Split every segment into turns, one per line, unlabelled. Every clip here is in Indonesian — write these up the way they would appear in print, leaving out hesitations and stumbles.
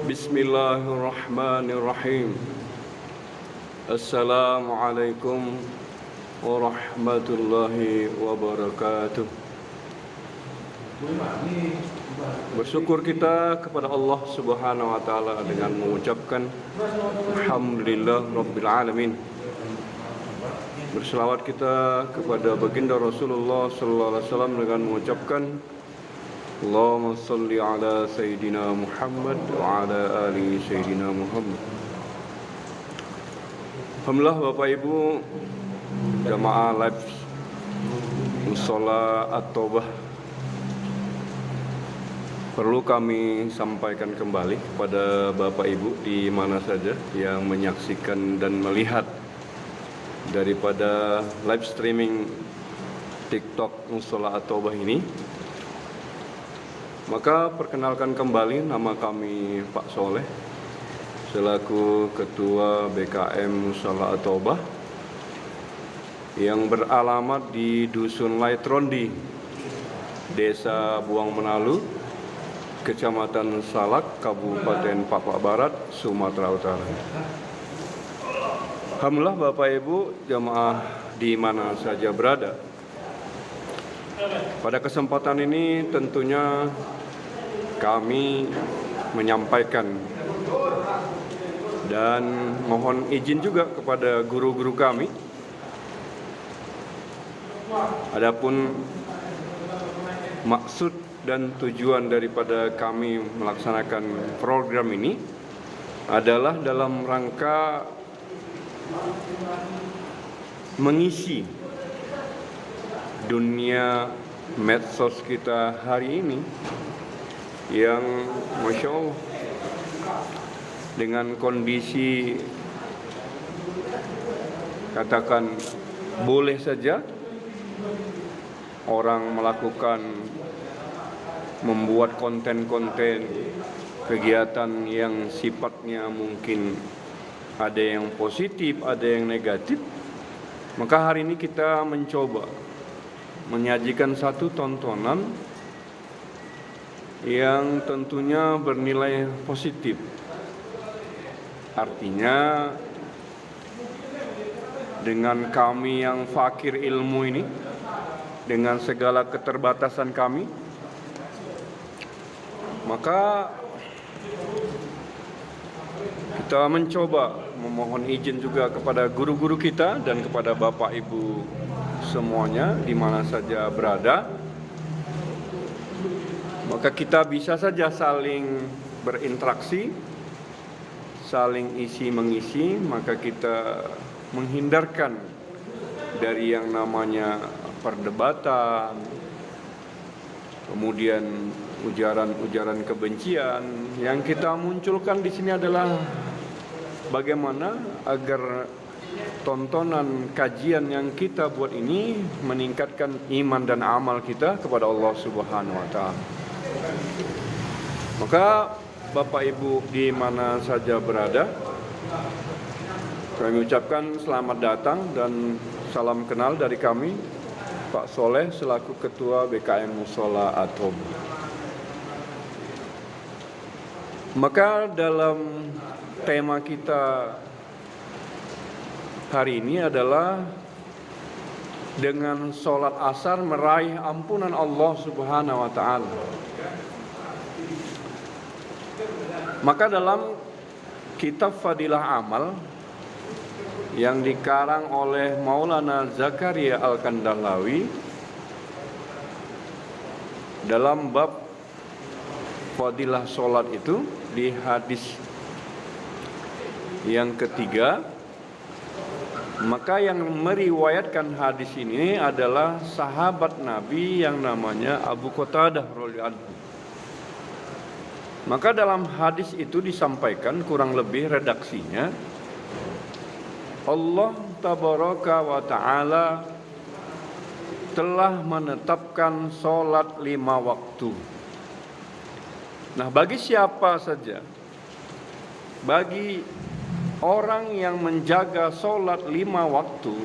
Bismillahirrahmanirrahim. Assalamualaikum warahmatullahi wabarakatuh. Bersyukur kita kepada Allah Subhanahu wa taala dengan mengucapkan alhamdulillah rabbil alamin. Berselawat kita kepada baginda Rasulullah sallallahu alaihi wasallam dengan mengucapkan Allahumma salli ala Sayyidina Muhammad wa ala ali Sayyidina Muhammad. Alhamdulillah Bapak Ibu jamaah live Mushola At-Taubah, perlu kami sampaikan kembali kepada Bapak Ibu di mana saja yang menyaksikan dan melihat daripada live streaming TikTok Mushola At-Taubah ini. Maka perkenalkan kembali, nama kami Pak Soleh selaku Ketua BKM Mushola At-Taubah yang beralamat di Dusun Laitrondi, Desa Buang Menalu, Kecamatan Salak, Kabupaten Papua Barat, Sumatera Utara. Alhamdulillah Bapak Ibu jamaah di mana saja berada, pada kesempatan ini tentunya kami menyampaikan dan mohon izin juga kepada guru-guru kami. Adapun maksud dan tujuan daripada kami melaksanakan program ini adalah dalam rangka mengisi dunia medsos kita hari ini yang Masya Allah dengan kondisi katakan boleh saja orang melakukan membuat konten-konten kegiatan yang sifatnya mungkin ada yang positif, ada yang negatif. Maka hari ini kita mencoba menyajikan satu tontonan yang tentunya bernilai positif. Artinya dengan kami yang fakir ilmu ini, dengan segala keterbatasan kami, maka kita mencoba memohon izin juga kepada guru-guru kita dan kepada Bapak Ibu semuanya di mana saja berada. Maka kita bisa saja saling berinteraksi, saling isi-mengisi, maka kita menghindarkan dari yang namanya perdebatan, kemudian ujaran-ujaran kebencian. Yang kita munculkan di sini adalah bagaimana agar tontonan kajian yang kita buat ini meningkatkan iman dan amal kita kepada Allah Subhanahu wa taala. Maka Bapak Ibu di mana saja berada, kami ucapkan selamat datang dan salam kenal dari kami Pak Soleh selaku Ketua BKM Mushola At-Taubah. Maka dalam tema kita hari ini adalah dengan sholat asar meraih ampunan Allah Subhanahu wa taala. Maka dalam kitab Fadilah Amal yang dikarang oleh Maulana Zakaria Al-Kandhlawi dalam bab Fadilah sholat itu di hadis yang ketiga, maka yang meriwayatkan hadis ini adalah sahabat Nabi yang namanya Abu Qatadah radhiyallahu anhu. Maka dalam hadis itu disampaikan kurang lebih redaksinya, Allah tabaraka wa ta'ala telah menetapkan sholat 5 waktu. Nah, bagi siapa saja, bagi orang yang menjaga sholat 5 waktu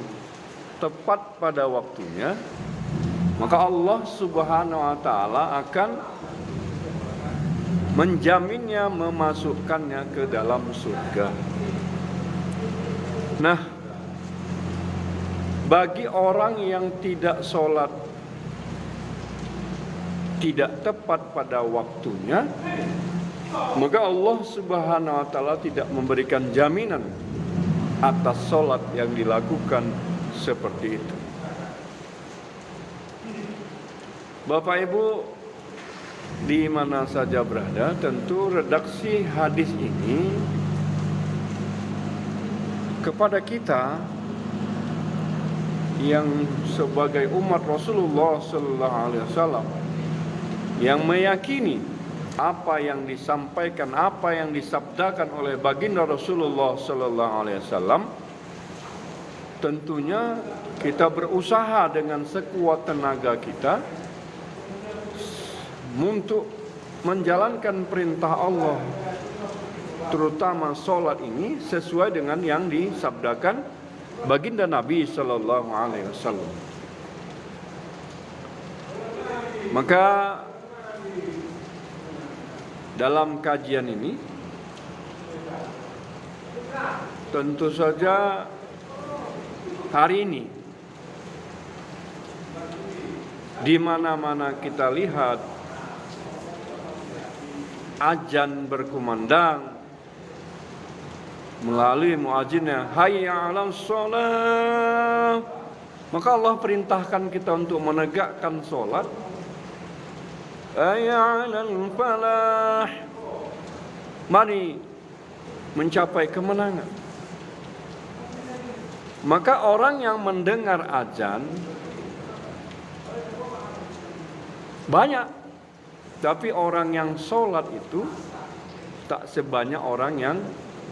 tepat pada waktunya, maka Allah Subhanahu wa taala akan menjaminnya, memasukkannya ke dalam surga. Nah, bagi orang yang tidak sholat, tidak tepat pada waktunya, maka Allah Subhanahu wa Ta'ala tidak memberikan jaminan atas sholat yang dilakukan seperti itu. Bapak Ibu di mana saja berada, tentu redaksi hadis ini kepada kita yang sebagai umat Rasulullah sallallahu alaihi wasallam yang meyakini apa yang disampaikan, apa yang disabdakan oleh baginda Rasulullah sallallahu alaihi wasallam, tentunya kita berusaha dengan sekuat tenaga kita untuk menjalankan perintah Allah, terutama sholat ini sesuai dengan yang disabdakan baginda Nabi sallallahu alaihi wasallam. Maka dalam kajian ini tentu saja hari ini di mana-mana kita lihat azan berkumandang melalui muadzinnya, hayya 'alas shalah, maka Allah perintahkan kita untuk menegakkan salat. Hayya 'alal falah, mari mencapai kemenangan. Maka orang yang mendengar azan banyak, tapi orang yang sholat itu tak sebanyak orang yang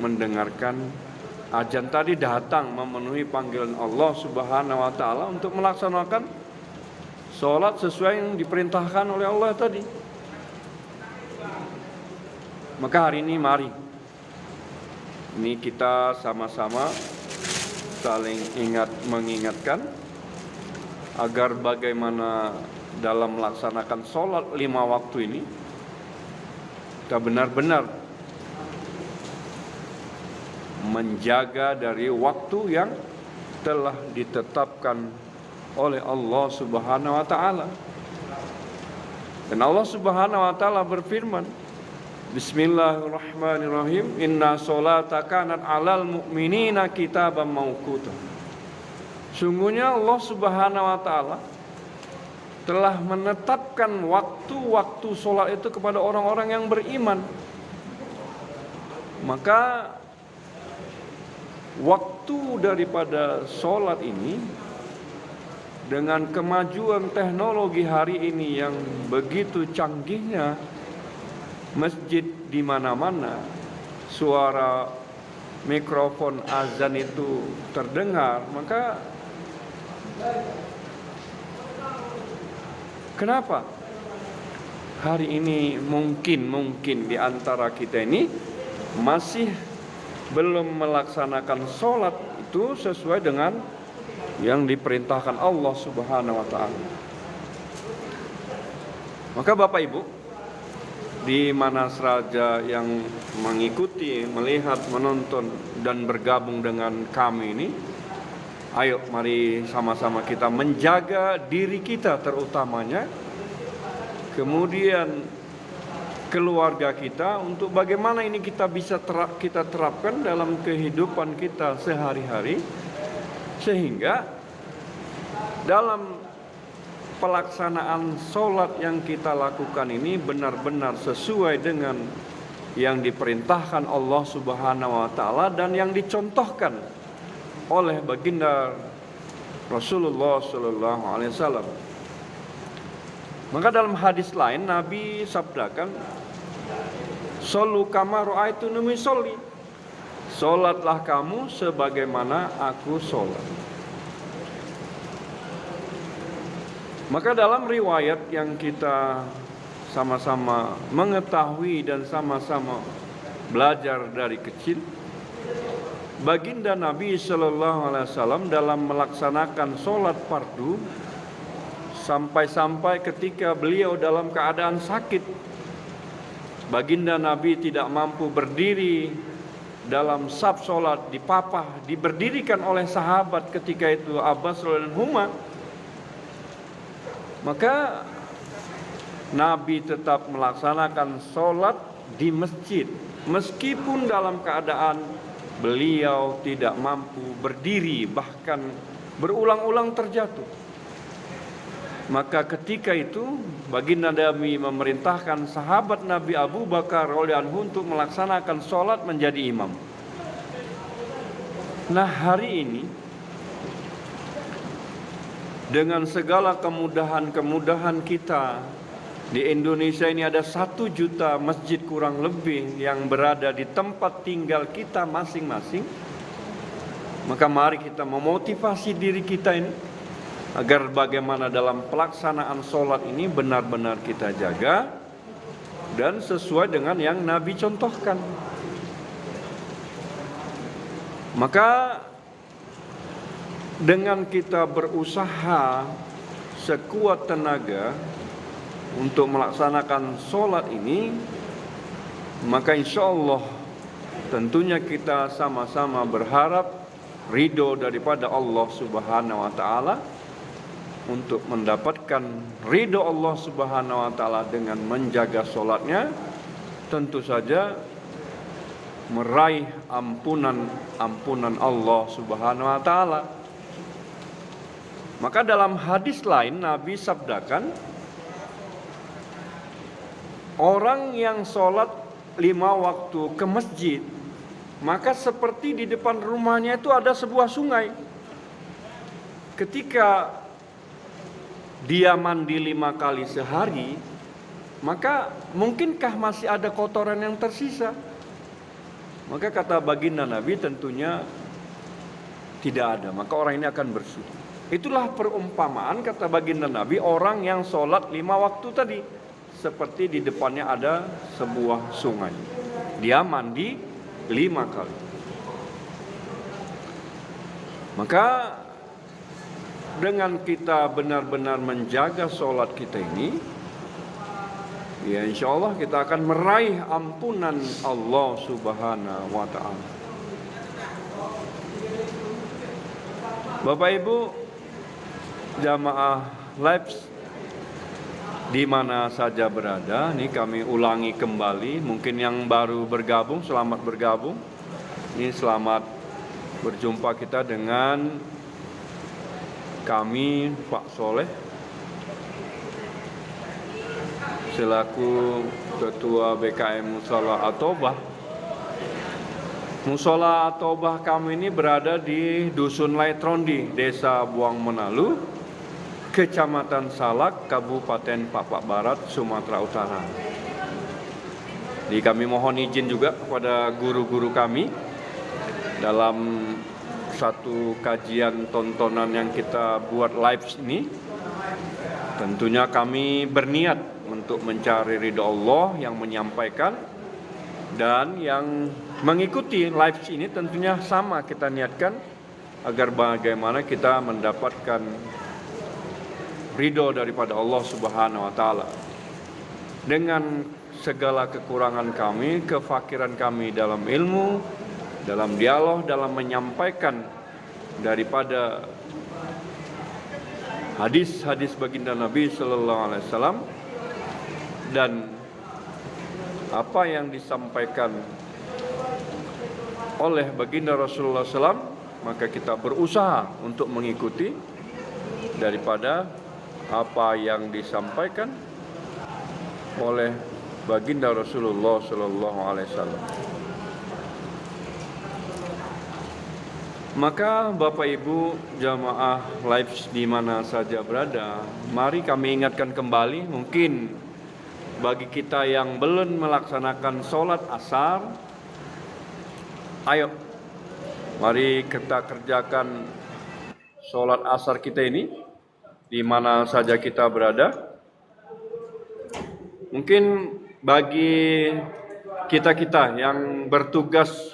mendengarkan azan tadi, datang memenuhi panggilan Allah Subhanahu wa Ta'ala untuk melaksanakan sholat sesuai yang diperintahkan oleh Allah tadi. Maka hari ini mari ini kita sama-sama saling mengingatkan agar bagaimana dalam melaksanakan sholat 5 waktu ini kita benar-benar menjaga dari waktu yang telah ditetapkan oleh Allah Subhanahu wa Ta'ala. Dan Allah Subhanahu wa Ta'ala berfirman, Bismillahirrahmanirrahim, inna sholata kanat 'alal mu'minina kitaban mauquta. Sungguhnya Allah Subhanahu wa Ta'ala telah menetapkan waktu-waktu sholat itu kepada orang-orang yang beriman. Maka waktu daripada sholat ini dengan kemajuan teknologi hari ini yang begitu canggihnya, masjid di mana-mana suara mikrofon azan itu terdengar, maka kenapa hari ini mungkin di antara kita ini masih belum melaksanakan sholat itu sesuai dengan yang diperintahkan Allah Subhanahu wa Ta'ala. Maka Bapak Ibu di mana saja yang mengikuti, melihat, menonton dan bergabung dengan kami ini, ayo mari sama-sama kita menjaga diri kita terutamanya, kemudian keluarga kita, untuk bagaimana ini kita bisa kita terapkan dalam kehidupan kita sehari-hari, sehingga dalam pelaksanaan sholat yang kita lakukan ini benar-benar sesuai dengan yang diperintahkan Allah Subhanahu wa Ta'ala dan yang dicontohkan oleh baginda Rasulullah sallallahu alaihi wasallam. Maka dalam hadis lain Nabi sabdakan, "Shollu kama ra'aitunii usolli." Salatlah kamu sebagaimana aku salat. Maka dalam riwayat yang kita sama-sama mengetahui dan sama-sama belajar dari kecil, baginda Nabi sallallahu alaihi wasallam dalam melaksanakan salat fardu sampai-sampai ketika beliau dalam keadaan sakit, Baginda Nabi tidak mampu berdiri dalam saf solat, diberdirikan oleh sahabat ketika itu Abbas dan Huma, maka Nabi tetap melaksanakan solat di masjid meskipun dalam keadaan beliau tidak mampu berdiri, bahkan berulang-ulang terjatuh. Maka ketika itu baginda Nabi memerintahkan sahabat Nabi Abu Bakar radhiyallahu anhu untuk melaksanakan sholat menjadi imam. Nah, hari ini dengan segala kemudahan kita di Indonesia ini, ada 1 juta masjid kurang lebih yang berada di tempat tinggal kita masing-masing. Maka mari kita memotivasi diri kita ini agar bagaimana dalam pelaksanaan sholat ini benar-benar kita jaga dan sesuai dengan yang Nabi contohkan. Maka dengan kita berusaha sekuat tenaga untuk melaksanakan sholat ini, maka insya Allah tentunya kita sama-sama berharap ridho daripada Allah Subhanahu wa Ta'ala. Untuk mendapatkan ridho Allah Subhanahu wa Ta'ala dengan menjaga sholatnya, tentu saja meraih ampunan Allah Subhanahu wa Ta'ala. Maka dalam hadis lain Nabi sabdakan, orang yang sholat 5 waktu ke masjid, maka seperti di depan rumahnya itu ada sebuah sungai. Ketika dia mandi 5 kali sehari, maka mungkinkah masih ada kotoran yang tersisa? Maka kata baginda Nabi, tentunya tidak ada. Maka orang ini akan bersih. Itulah perumpamaan kata baginda Nabi orang yang sholat 5 waktu tadi. Seperti di depannya ada sebuah sungai. Dia mandi 5 kali. Maka dengan kita benar-benar menjaga sholat kita ini, ya insya Allah kita akan meraih ampunan Allah Subhanahu wa Ta'ala. Bapak Ibu jamaah live di mana saja berada, ini kami ulangi kembali. Mungkin yang baru bergabung, selamat bergabung. Ini selamat berjumpa kita dengan kami Pak Soleh selaku Ketua BKM Mushola At-Taubah. Mushola At-Taubah kami ini berada di Dusun Laitrondi, Desa Buang Menalu, Kecamatan Salak, Kabupaten Papua Barat, Sumatera Utara. Jadi kami mohon izin juga kepada guru-guru kami dalam satu kajian tontonan yang kita buat live ini. Tentunya kami berniat untuk mencari ridho Allah yang menyampaikan, dan yang mengikuti live ini tentunya sama kita niatkan agar bagaimana kita mendapatkan ridho daripada Allah Subhanahu wa Ta'ala. Dengan segala kekurangan kami, kefakiran kami dalam ilmu, dalam dialog, dalam menyampaikan daripada hadis-hadis baginda Nabi Sallallahu Alaihi Wasallam dan apa yang disampaikan oleh baginda Rasulullah SAW, maka kita berusaha untuk mengikuti daripada apa yang disampaikan oleh baginda Rasulullah Sallallahu Alaihi Wasallam. Maka Bapak Ibu jamaah live di mana saja berada, mari kami ingatkan kembali, mungkin bagi kita yang belum melaksanakan sholat asar, ayo mari kita kerjakan sholat asar kita ini di mana saja kita berada. Mungkin bagi kita-kita yang bertugas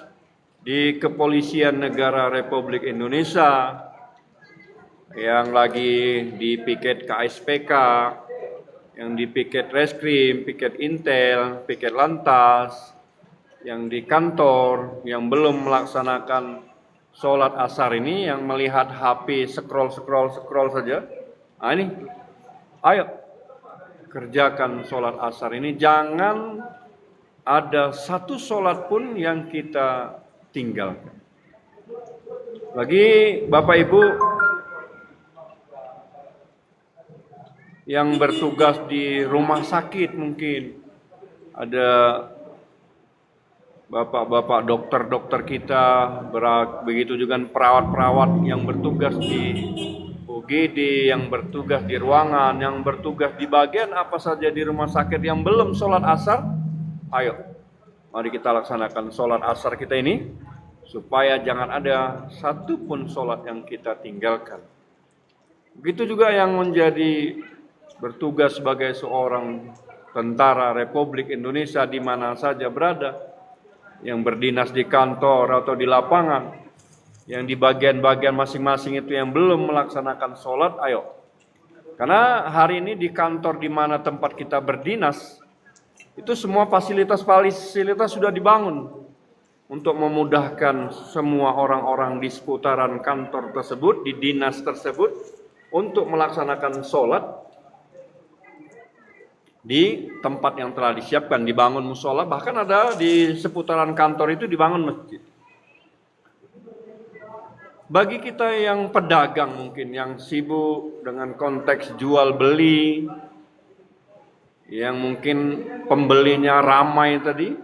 di Kepolisian Negara Republik Indonesia, yang lagi di piket KSPK, yang di piket reskrim, piket intel, piket lantas, yang di kantor, yang belum melaksanakan sholat asar ini, yang melihat HP scroll saja. Nah ini, ayo kerjakan sholat asar ini. Jangan ada satu sholat pun yang kita tinggalkan. Bagi Bapak Ibu yang bertugas di rumah sakit, mungkin ada bapak-bapak dokter kita, begitu juga perawat-perawat yang bertugas di UGD, yang bertugas di ruangan, yang bertugas di bagian apa saja di rumah sakit yang belum sholat asar. Ayo, mari kita laksanakan sholat asar kita ini, supaya jangan ada satu pun sholat yang kita tinggalkan. Begitu juga yang menjadi bertugas sebagai seorang tentara Republik Indonesia di mana saja berada, yang berdinas di kantor atau di lapangan, yang di bagian-bagian masing-masing itu yang belum melaksanakan sholat, ayo. Karena hari ini di kantor di mana tempat kita berdinas, itu semua fasilitas sudah dibangun untuk memudahkan semua orang-orang di seputaran kantor tersebut, di dinas tersebut, untuk melaksanakan sholat di tempat yang telah disiapkan, dibangun musola, bahkan ada di seputaran kantor itu dibangun masjid. Bagi kita yang pedagang mungkin, yang sibuk dengan konteks jual beli, yang mungkin pembelinya ramai tadi,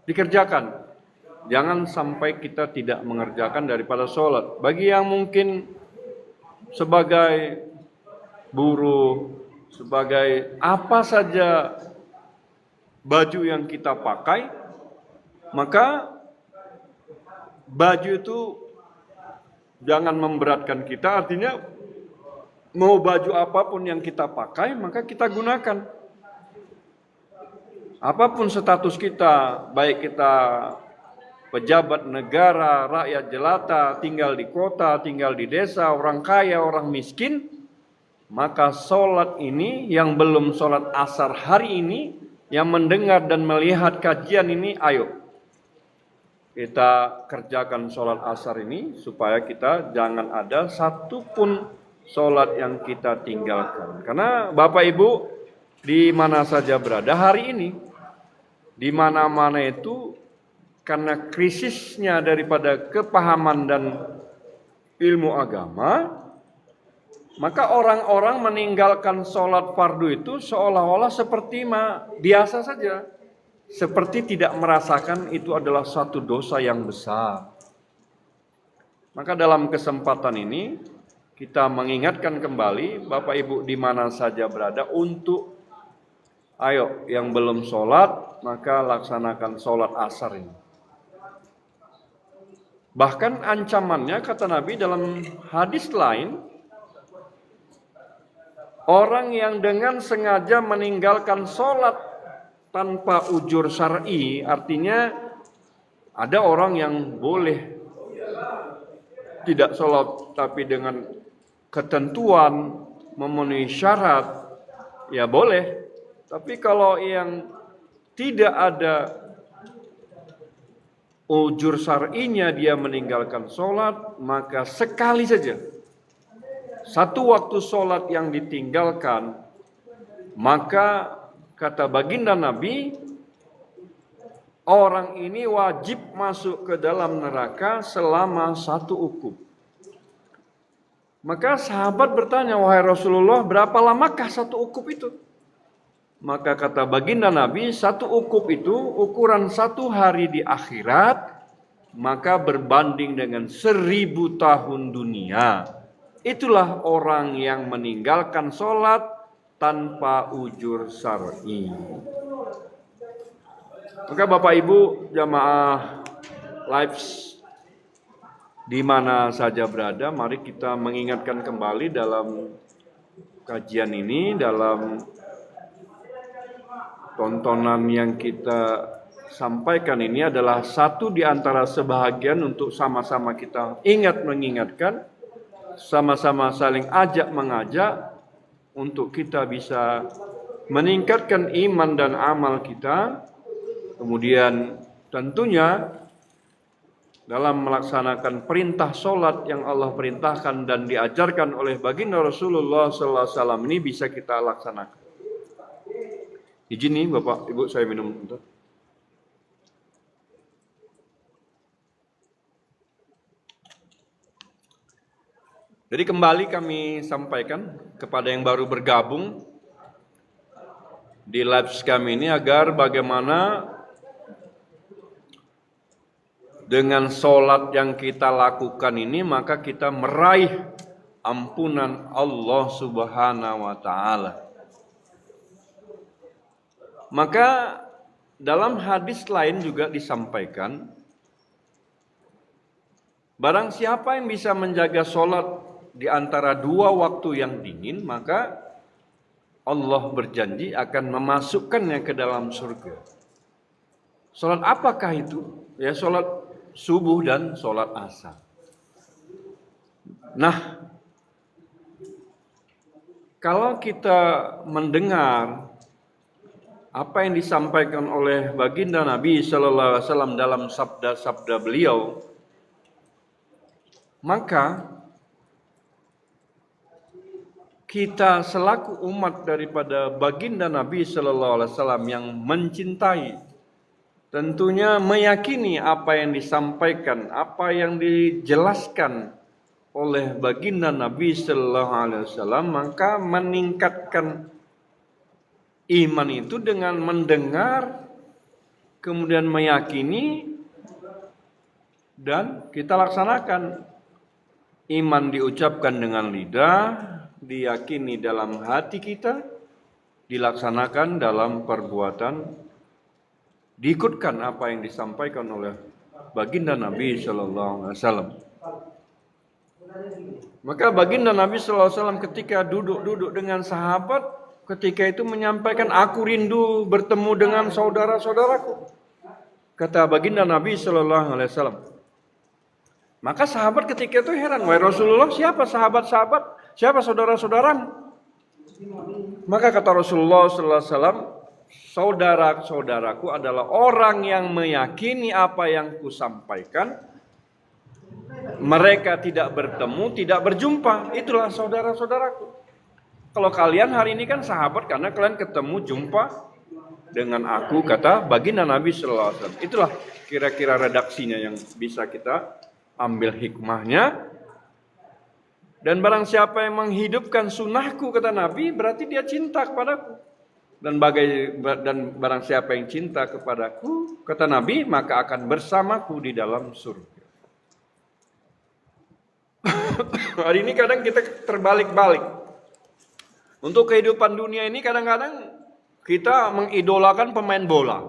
dikerjakan. Jangan sampai kita tidak mengerjakan daripada sholat. Bagi yang mungkin sebagai buruh, sebagai apa saja baju yang kita pakai, maka baju itu jangan memberatkan kita. Artinya mau baju apapun yang kita pakai, maka kita gunakan. Apapun status kita, baik kita pejabat negara, rakyat jelata, tinggal di kota, tinggal di desa, orang kaya, orang miskin, maka sholat ini, yang belum sholat asar hari ini, yang mendengar dan melihat kajian ini, ayo kita kerjakan sholat asar ini, supaya kita jangan ada satu pun sholat yang kita tinggalkan. Karena Bapak Ibu di mana saja berada hari ini, di mana-mana itu, karena krisisnya daripada kepahaman dan ilmu agama, maka orang-orang meninggalkan sholat fardu itu seolah-olah seperti biasa saja. Seperti tidak merasakan itu adalah suatu dosa yang besar. Maka dalam kesempatan ini, kita mengingatkan kembali Bapak Ibu di mana saja berada untuk, ayo yang belum sholat, maka laksanakan sholat asar ini. Bahkan ancamannya kata Nabi dalam hadis lain, orang yang dengan sengaja meninggalkan sholat tanpa ujur syar'i, artinya ada orang yang boleh tidak sholat tapi dengan ketentuan memenuhi syarat, ya boleh. Tapi kalau yang tidak ada ujur syar'inya dia meninggalkan sholat, maka sekali saja satu waktu sholat yang ditinggalkan, maka kata baginda Nabi, orang ini wajib masuk ke dalam neraka selama 1 ukub. Maka sahabat bertanya, wahai Rasulullah, berapa lamakah 1 ukub itu? Maka kata baginda Nabi, 1 ukub itu ukuran 1 hari di akhirat, maka berbanding dengan 1000 tahun dunia. Itulah orang yang meninggalkan sholat tanpa ujur syar'i. Maka Bapak Ibu jamaah Lives di mana saja berada, mari kita mengingatkan kembali dalam kajian ini, dalam tontonan yang kita sampaikan ini adalah satu di antara sebahagian untuk sama-sama kita mengingatkan sama-sama saling ajak mengajak untuk kita bisa meningkatkan iman dan amal kita. Kemudian tentunya dalam melaksanakan perintah solat yang Allah perintahkan dan diajarkan oleh baginda Rasulullah SAW ini bisa kita laksanakan. Izin nih Bapak Ibu, saya minum bentar. Jadi kembali kami sampaikan kepada yang baru bergabung di live kami ini agar bagaimana dengan solat yang kita lakukan ini maka kita meraih ampunan Allah Subhanahu wa Ta'ala. Maka dalam hadis lain juga disampaikan, barang siapa yang bisa menjaga solat di antara dua waktu yang dingin, maka Allah berjanji akan memasukkannya ke dalam surga. Solat apakah itu? Ya, solat subuh dan sholat asar. Nah, kalau kita mendengar apa yang disampaikan oleh baginda Nabi Sallallahu Alaihi Wasallam dalam sabda-sabda beliau, maka kita selaku umat daripada baginda Nabi Sallallahu Alaihi Wasallam yang mencintai, tentunya meyakini apa yang disampaikan, apa yang dijelaskan oleh baginda Nabi Sallallahu Alaihi Wasallam, maka meningkatkan iman itu dengan mendengar, kemudian meyakini, dan kita laksanakan. Iman diucapkan dengan lidah, diyakini dalam hati kita, dilaksanakan dalam perbuatan, diikutkan apa yang disampaikan oleh baginda Nabi Sallallahu Alaihi Wasallam. Maka baginda Nabi Sallallahu Alaihi Wasallam ketika duduk dengan sahabat, ketika itu menyampaikan, aku rindu bertemu dengan saudara-saudaraku. Kata baginda Nabi Sallallahu Alaihi Wasallam. Maka sahabat ketika itu heran, wahai Rasulullah, siapa sahabat-sahabat, siapa saudara-saudaramu? Maka kata Rasulullah Sallallahu Alaihi Wasallam, saudara-saudaraku adalah orang yang meyakini apa yang kusampaikan, mereka tidak bertemu, tidak berjumpa, itulah saudara-saudaraku. Kalau kalian hari ini kan sahabat karena kalian ketemu, jumpa dengan aku, kata baginda Nabi Sallallahu Alaihi Wasallam. Itulah kira-kira redaksinya yang bisa kita ambil hikmahnya. Dan barang siapa yang menghidupkan sunnahku, kata Nabi, berarti dia cinta kepadaku. Dan barang siapa yang cinta kepadaku, kata Nabi, maka akan bersamaku di dalam surga. Hari ini kadang kita terbalik-balik. Untuk kehidupan dunia ini kadang-kadang kita mengidolakan pemain bola.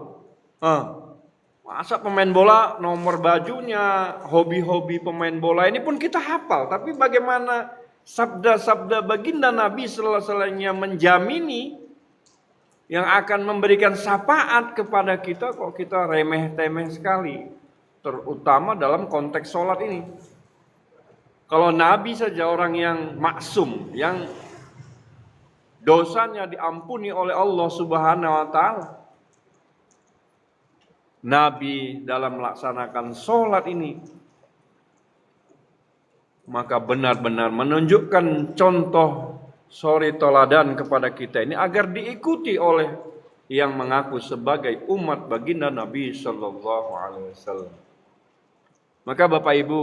Masa pemain bola, nomor bajunya, hobi-hobi pemain bola ini pun kita hafal. Tapi bagaimana sabda-sabda baginda Nabi Sallallahu Alaihi Wasallam yang menjamini, yang akan memberikan syafaat kepada kita, kok kita remeh-temeh sekali. Terutama dalam konteks sholat ini. Kalau Nabi saja orang yang maksum, yang dosanya diampuni oleh Allah Subhanahu wa Ta'ala, Nabi dalam melaksanakan sholat ini, maka benar-benar menunjukkan contoh suri toladan kepada kita ini agar diikuti oleh yang mengaku sebagai umat baginda Nabi Sallallahu Alaihi Wasallam. Maka Bapak Ibu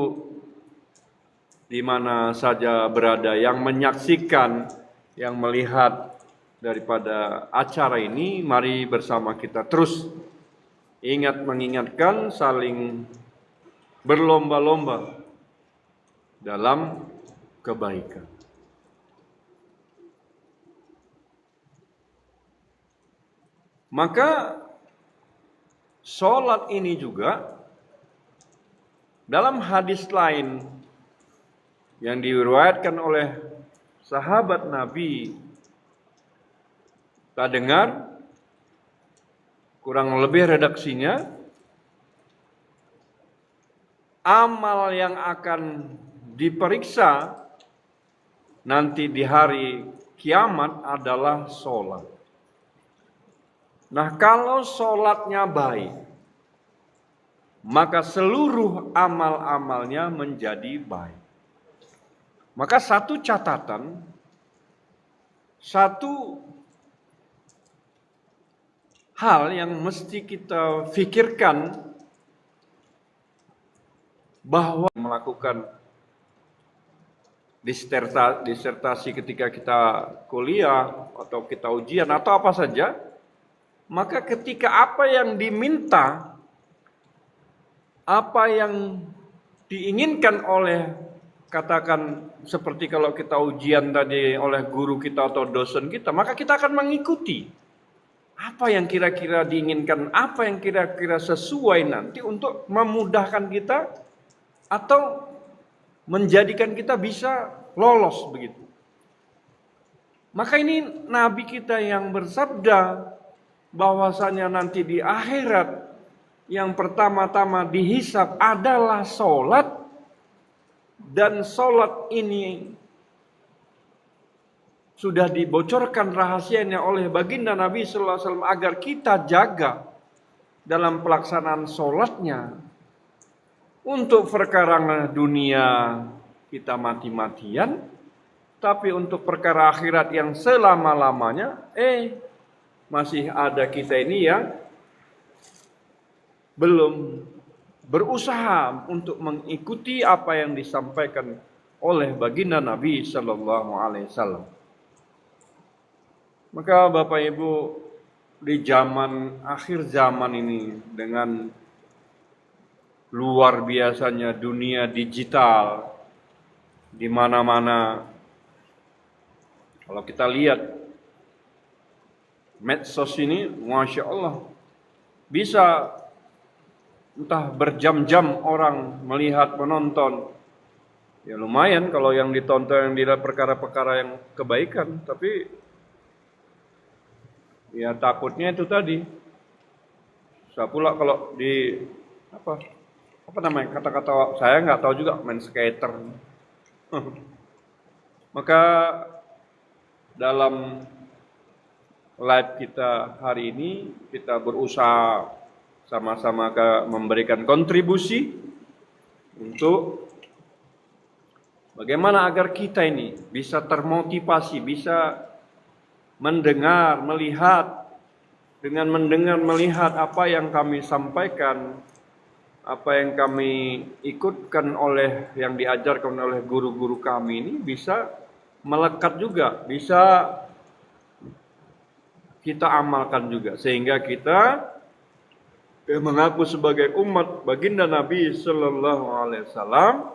di mana saja berada yang menyaksikan, yang melihat daripada acara ini, mari bersama kita terus mengingatkan, saling berlomba-lomba dalam kebaikan. Maka sholat ini juga dalam hadis lain yang diriwayatkan oleh sahabat Nabi, kita dengar kurang lebih redaksinya, amal yang akan diperiksa nanti di hari kiamat adalah sholat. Nah, kalau sholatnya baik, maka seluruh amal-amalnya menjadi baik. Maka satu catatan, satu hal yang mesti kita pikirkan bahwa melakukan disertasi ketika kita kuliah atau kita ujian atau apa saja, maka ketika apa yang diminta, apa yang diinginkan oleh, katakan seperti kalau kita ujian tadi oleh guru kita atau dosen kita, maka kita akan mengikuti apa yang kira-kira diinginkan, apa yang kira-kira sesuai nanti untuk memudahkan kita atau menjadikan kita bisa lolos begitu. Maka ini Nabi kita yang bersabda bahwasanya nanti di akhirat yang pertama-tama dihisab adalah sholat, dan sholat ini sudah dibocorkan rahasianya oleh baginda Nabi sallallahu alaihi wasallam agar kita jaga dalam pelaksanaan sholatnya. Untuk perkara dunia kita mati-matian, tapi untuk perkara akhirat yang selama-lamanya, masih ada kita ini yang belum berusaha untuk mengikuti apa yang disampaikan oleh baginda Nabi sallallahu alaihi wasallam. Maka Bapak Ibu, di zaman akhir zaman ini dengan luar biasanya dunia digital di mana-mana, kalau kita lihat medsos ini, Masya Allah, bisa entah berjam-jam orang melihat, menonton. Ya lumayan kalau yang ditonton yang dilihat perkara-perkara yang kebaikan, tapi ya takutnya itu tadi. Saya pula kalau di apa namanya, kata-kata saya nggak tahu juga, main skater. Maka dalam live kita hari ini kita berusaha sama-sama memberikan kontribusi untuk bagaimana agar kita ini bisa termotivasi, bisa mendengar, melihat, dengan mendengar, melihat apa yang kami sampaikan, apa yang kami ikutkan oleh, yang diajarkan oleh guru-guru kami ini bisa melekat juga, bisa kita amalkan juga, sehingga kita mengaku sebagai umat baginda Nabi sallallahu alaihi wasallam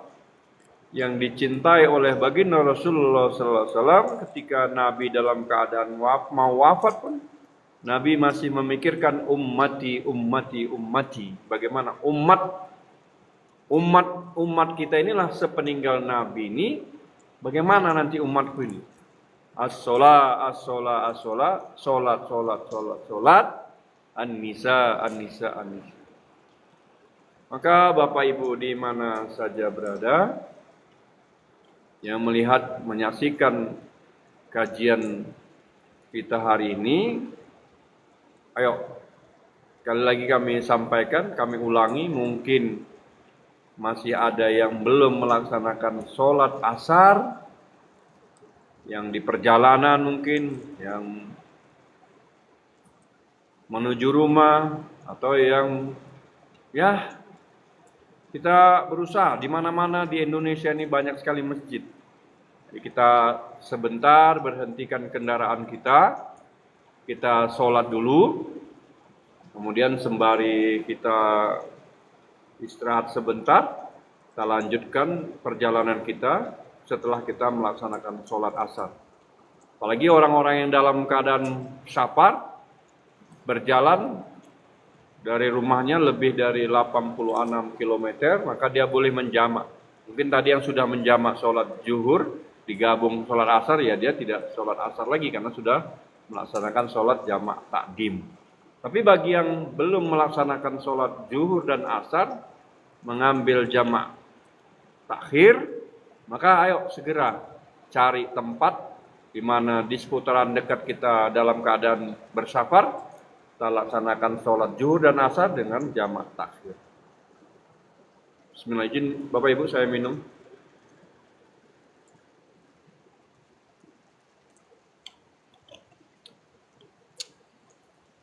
yang dicintai oleh baginda Rasulullah sallallahu alaihi wasallam. Ketika Nabi dalam keadaan mau wafat pun Nabi masih memikirkan ummati, ummati, ummati. Bagaimana umat kita inilah sepeninggal Nabi ini, bagaimana nanti umatku ini? As-sholat, as-sholat, as-sholat, sholat, sholat, sholat, sholat, an-nisa, an-nisa, an-nisa. Maka Bapak Ibu di mana saja berada, yang melihat, menyaksikan kajian kita hari ini, ayo, sekali lagi kami sampaikan, kami ulangi, mungkin masih ada yang belum melaksanakan sholat asar, yang di perjalanan mungkin, yang menuju rumah, atau yang ya kita berusaha di mana-mana di Indonesia ini banyak sekali masjid. Jadi kita sebentar berhentikan kendaraan kita sholat dulu, kemudian sembari kita istirahat sebentar, kita lanjutkan perjalanan kita setelah kita melaksanakan sholat asar. Apalagi orang-orang yang dalam keadaan safar, berjalan dari rumahnya lebih dari 86 km, maka dia boleh menjamak. Mungkin tadi yang sudah menjamak sholat zuhur, digabung sholat asar, ya dia tidak sholat asar lagi karena sudah melaksanakan sholat jamak takdim. Tapi bagi yang belum melaksanakan sholat zuhur dan asar, mengambil jamak takhir, maka ayo segera cari tempat di mana di seputaran dekat kita dalam keadaan bersafar, kita laksanakan sholat zuhur dan asar dengan jamak takhir. Bismillah, izin Bapak Ibu saya minum.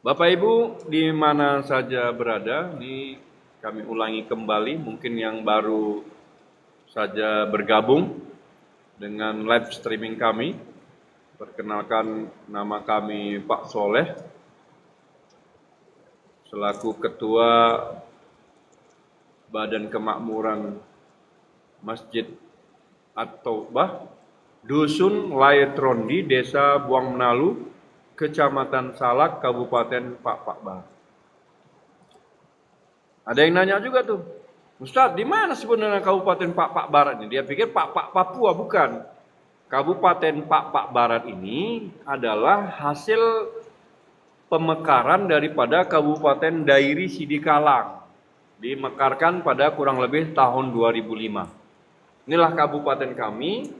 Bapak Ibu di mana saja berada, ini kami ulangi kembali, mungkin yang baru saja bergabung dengan live streaming kami. Perkenalkan, nama kami Pak Soleh, selaku Ketua Badan Kemakmuran Masjid At-Taubah, Dusun Layetrondi, Desa Buang Menalu, Kecamatan Salak, Kabupaten Pak-Pak. Ada yang nanya juga tuh, Ustadz, di mana sebenarnya Kabupaten Pak-Pak Barat ini? Dia pikir Pak-Pak Papua, bukan. Kabupaten Pak-Pak Barat ini adalah hasil pemekaran daripada Kabupaten Dairi Sidikalang. Dimekarkan pada kurang lebih tahun 2005. Inilah kabupaten kami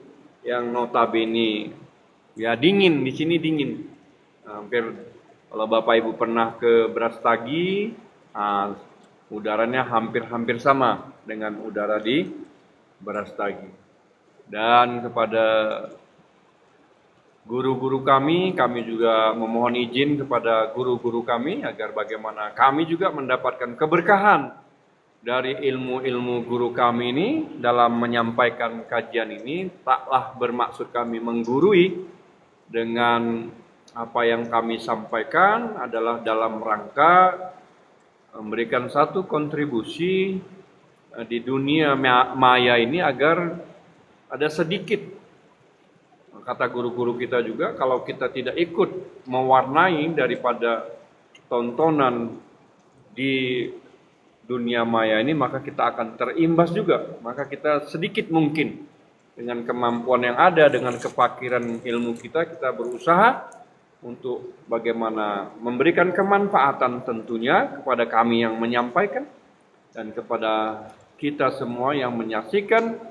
yang notabene ya dingin, di sini dingin. Hampir kalau Bapak Ibu pernah ke Brastagi, udaranya hampir sama dengan udara di Brastagi. Dan kepada guru-guru kami juga memohon izin kepada guru-guru kami agar bagaimana kami juga mendapatkan keberkahan dari ilmu-ilmu guru kami ini dalam menyampaikan kajian ini. Taklah bermaksud kami menggurui, dengan apa yang kami sampaikan adalah dalam rangka memberikan satu kontribusi di dunia maya ini agar ada sedikit, kata guru-guru kita juga, kalau kita tidak ikut mewarnai daripada tontonan di dunia maya ini, maka kita akan terimbas juga. Maka kita sedikit mungkin dengan kemampuan yang ada, dengan kefakiran ilmu kita berusaha untuk bagaimana memberikan kemanfaatan tentunya kepada kami yang menyampaikan dan kepada kita semua yang menyaksikan,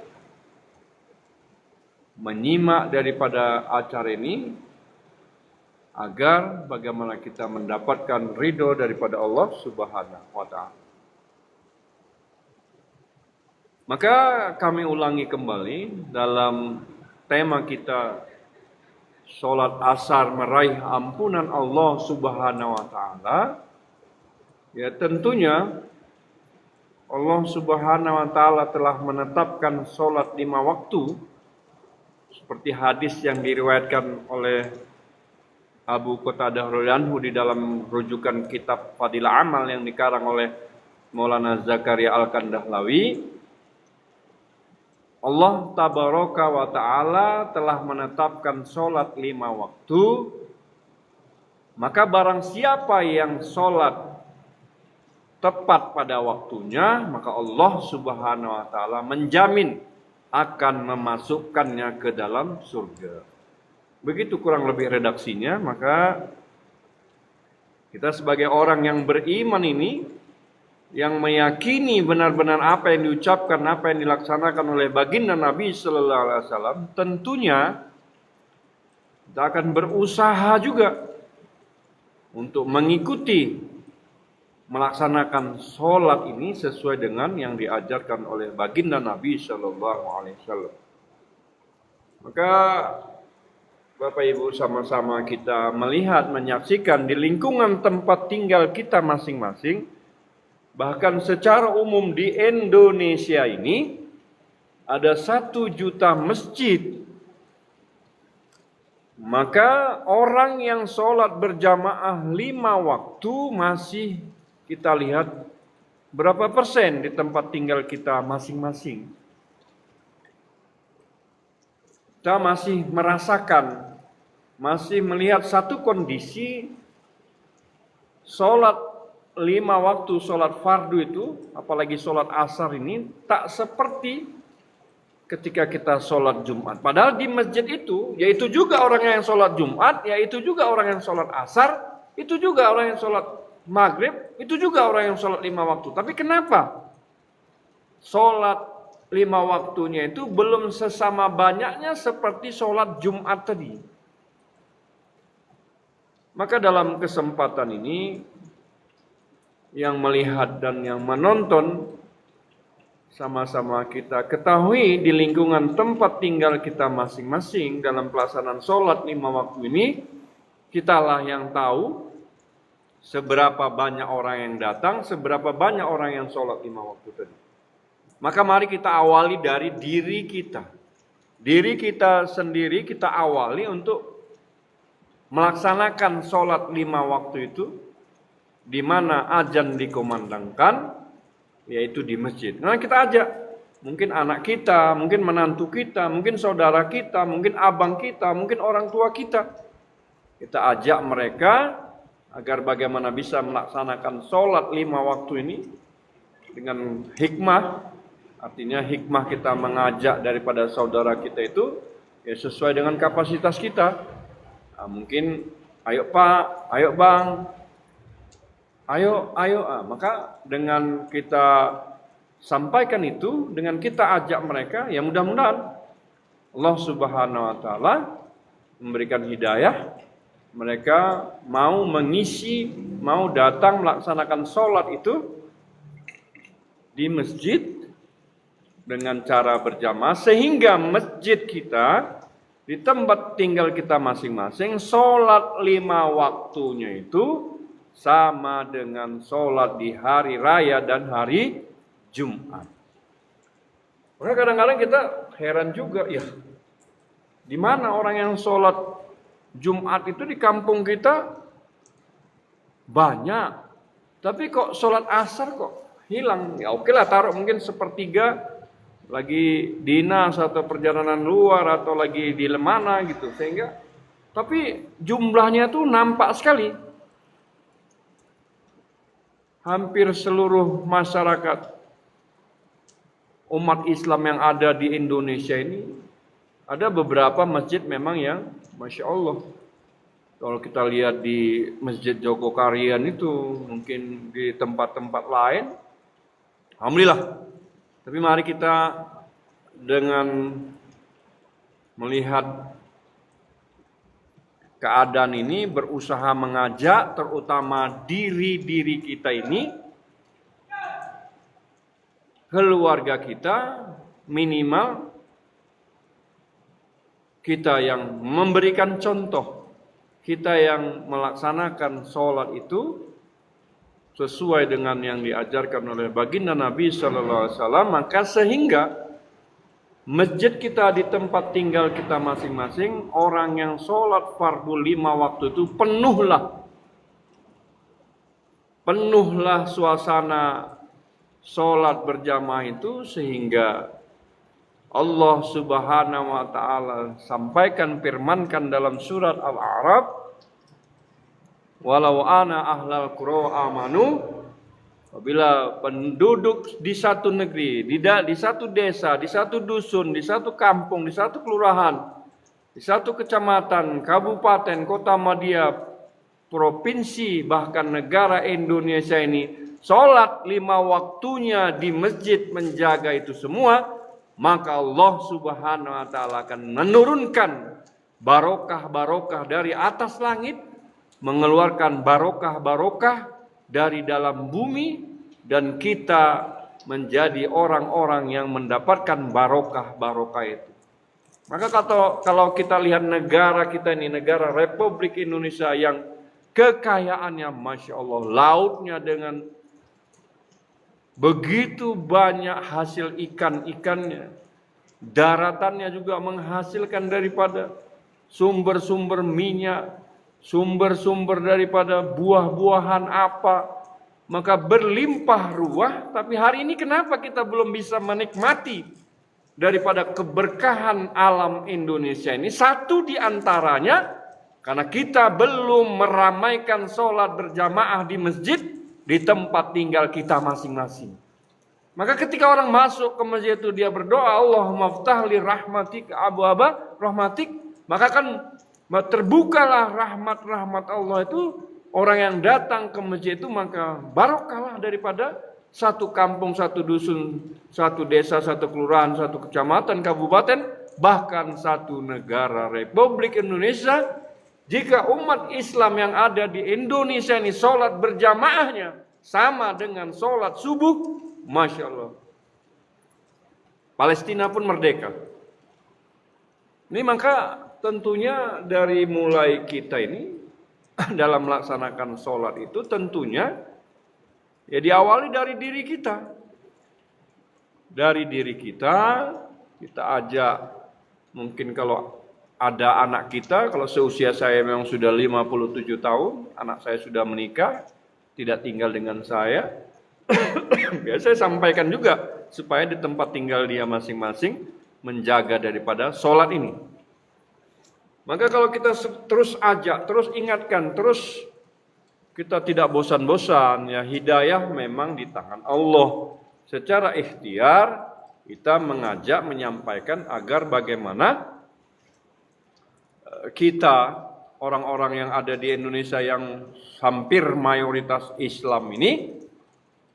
menyimak daripada acara ini, agar bagaimana kita mendapatkan ridho daripada Allah Subhanahu wa Ta'ala. Maka kami ulangi kembali dalam tema kita, sholat asar meraih ampunan Allah Subhanahu wa Ta'ala. Ya, tentunya Allah Subhanahu wa Ta'ala telah menetapkan sholat 5 waktu, seperti hadis yang diriwayatkan oleh Abu Qatadah radhiyallahu anhu di dalam rujukan kitab Fadilah Amal yang dikarang oleh Maulana Zakaria Al-Kandahlawi. Allah Tabaraka wa Ta'ala telah menetapkan sholat 5 waktu. Maka barang siapa yang sholat tepat pada waktunya, maka Allah Subhanahu wa Ta'ala menjamin akan memasukkannya ke dalam surga. Begitu kurang lebih redaksinya. Maka kita sebagai orang yang beriman ini, yang meyakini benar-benar apa yang diucapkan, apa yang dilaksanakan oleh baginda Nabi Sallallahu Alaihi Wasallam, tentunya kita akan berusaha juga untuk mengikuti, melaksanakan sholat ini sesuai dengan yang diajarkan oleh baginda Nabi Sallallahu Alaihi Wasallam. Maka Bapak Ibu sama-sama kita melihat, menyaksikan di lingkungan tempat tinggal kita masing-masing. Bahkan secara umum di Indonesia ini ada 1 juta masjid. Maka orang yang sholat berjamaah 5 waktu masih kita lihat berapa persen di tempat tinggal kita masing-masing. Kita masih merasakan, masih melihat satu kondisi sholat 5 waktu sholat fardu itu, apalagi sholat asar ini, tak seperti ketika kita sholat Jumat. Padahal di masjid itu, yaitu juga orang yang sholat Jumat, yaitu juga orang yang sholat asar, itu juga orang yang sholat maghrib, itu juga orang yang sholat 5 waktu. Tapi kenapa sholat 5 waktunya itu belum sesama banyaknya seperti sholat Jumat tadi. Maka dalam kesempatan ini, yang melihat dan yang menonton, sama-sama kita ketahui di lingkungan tempat tinggal kita masing-masing dalam pelaksanaan sholat 5 waktu ini, kitalah yang tahu seberapa banyak orang yang datang, seberapa banyak orang yang sholat 5 waktu tadi. Maka mari kita awali dari diri kita. Diri kita sendiri kita awali untuk melaksanakan sholat 5 waktu itu, di mana azan dikumandangkan, yaitu di masjid. Nah, kita ajak, mungkin anak kita, mungkin menantu kita, mungkin saudara kita, mungkin abang kita, mungkin orang tua kita. Kita ajak mereka agar bagaimana bisa melaksanakan sholat 5 waktu ini dengan hikmah. Artinya hikmah kita mengajak daripada saudara kita itu ya sesuai dengan kapasitas kita. Nah, mungkin ayo Pak, ayo Bang, ayo. Maka dengan kita sampaikan itu, dengan kita ajak mereka, ya mudah-mudahan Allah Subhanahu wa Ta'ala memberikan hidayah. Mereka mau mengisi, mau datang melaksanakan sholat itu di masjid dengan cara berjamaah, sehingga masjid kita di tempat tinggal kita masing-masing sholat 5 waktunya itu sama dengan sholat di hari raya dan hari Jumat. Maka kadang-kadang kita heran juga, ya di mana orang yang sholat Jumat itu di kampung kita banyak, tapi kok sholat asar kok hilang. Ya oke lah, taruh mungkin sepertiga lagi dinas atau perjalanan luar atau lagi di mana gitu, sehingga tapi jumlahnya tuh nampak sekali. Hampir seluruh masyarakat umat Islam yang ada di Indonesia ini, ada beberapa masjid memang yang Masya Allah. Kalau kita lihat di Masjid Jogokarian itu, mungkin di tempat-tempat lain, alhamdulillah. Tapi mari kita dengan melihat keadaan ini berusaha mengajak terutama diri-diri kita ini, keluarga kita, minimal kita yang memberikan contoh, kita yang melaksanakan sholat itu sesuai dengan yang diajarkan oleh baginda Nabi Sallallahu Alaihi Wasallam, maka sehingga masjid kita di tempat tinggal kita masing-masing, orang yang sholat fardu 5 waktu itu penuhlah suasana sholat berjamaah itu, sehingga Allah Subhanahu wa Ta'ala sampaikan, firmankan dalam surat Al-A'raf, walau ana ahlal qura amanu, apabila penduduk di satu negeri, di satu desa, di satu dusun, di satu kampung, di satu kelurahan, di satu kecamatan, kabupaten, kota madya, provinsi, bahkan negara Indonesia ini, sholat 5 waktunya di masjid, menjaga itu semua, maka Allah Subhanahu wa Ta'ala akan menurunkan barokah-barokah dari atas langit, mengeluarkan barokah-barokah dari dalam bumi, dan kita menjadi orang-orang yang mendapatkan barokah-barokah itu. Maka kalau kita lihat negara kita ini, negara Republik Indonesia yang kekayaannya Masya Allah, lautnya dengan begitu banyak hasil ikan-ikannya, daratannya juga menghasilkan daripada sumber-sumber minyak, sumber-sumber daripada buah-buahan apa, maka berlimpah ruah. Tapi hari ini kenapa kita belum bisa menikmati daripada keberkahan alam Indonesia ini? Satu di antaranya karena kita belum meramaikan sholat berjamaah di masjid di tempat tinggal kita masing-masing. Maka ketika orang masuk ke masjid itu dia berdoa, Allahumma ftahli rahmatik abwaba rahmatik, maka kan terbukalah rahmat-rahmat Allah itu. Orang yang datang ke masjid itu maka barokahlah daripada satu kampung, satu dusun, satu desa, satu kelurahan, satu kecamatan, kabupaten, bahkan satu negara Republik Indonesia, jika umat Islam yang ada di Indonesia ini sholat berjamaahnya sama dengan sholat subuh, Masya Allah, Palestina pun merdeka. Ini maka tentunya dari mulai kita ini dalam melaksanakan sholat itu tentunya ya diawali dari diri kita. Dari diri kita ajak, mungkin kalau ada anak kita, kalau seusia saya memang sudah 57 tahun, anak saya sudah menikah, tidak tinggal dengan saya, biasa saya sampaikan juga supaya di tempat tinggal dia masing-masing menjaga daripada sholat ini. Maka kalau kita terus ajak, terus ingatkan, terus kita tidak bosan-bosan, ya hidayah memang di tangan Allah. Secara ikhtiar kita mengajak, menyampaikan agar bagaimana kita orang-orang yang ada di Indonesia yang hampir mayoritas Islam ini,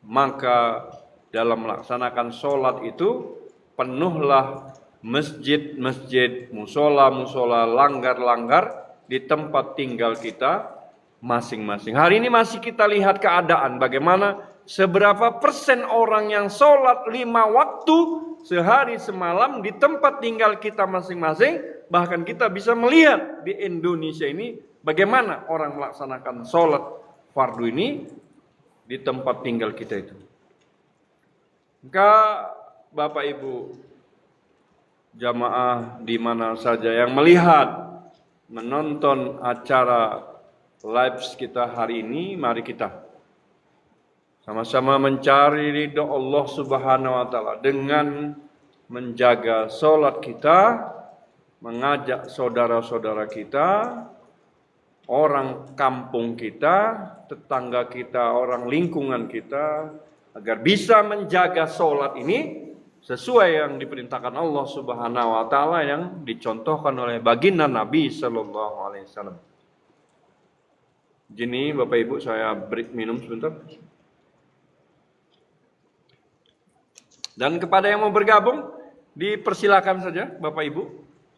maka dalam melaksanakan sholat itu penuhlah masjid-masjid, musola-musola, langgar-langgar di tempat tinggal kita masing-masing. Hari ini masih kita lihat keadaan bagaimana seberapa persen orang yang sholat 5 waktu sehari semalam di tempat tinggal kita masing-masing. Bahkan kita bisa melihat di Indonesia ini bagaimana orang melaksanakan sholat fardu ini di tempat tinggal kita itu. Maka Bapak Ibu jamaah di mana saja yang melihat, menonton acara live kita hari ini, mari kita sama-sama mencari ridho Allah Subhanahu wa taala dengan menjaga sholat kita, mengajak saudara-saudara kita, orang kampung kita, tetangga kita, orang lingkungan kita, agar bisa menjaga sholat ini sesuai yang diperintahkan Allah Subhanahu wa taala yang dicontohkan oleh baginda Nabi sallallahu alaihi wasallam. Jadi Bapak Ibu, saya break minum sebentar. Dan kepada yang mau bergabung, dipersilakan saja Bapak Ibu.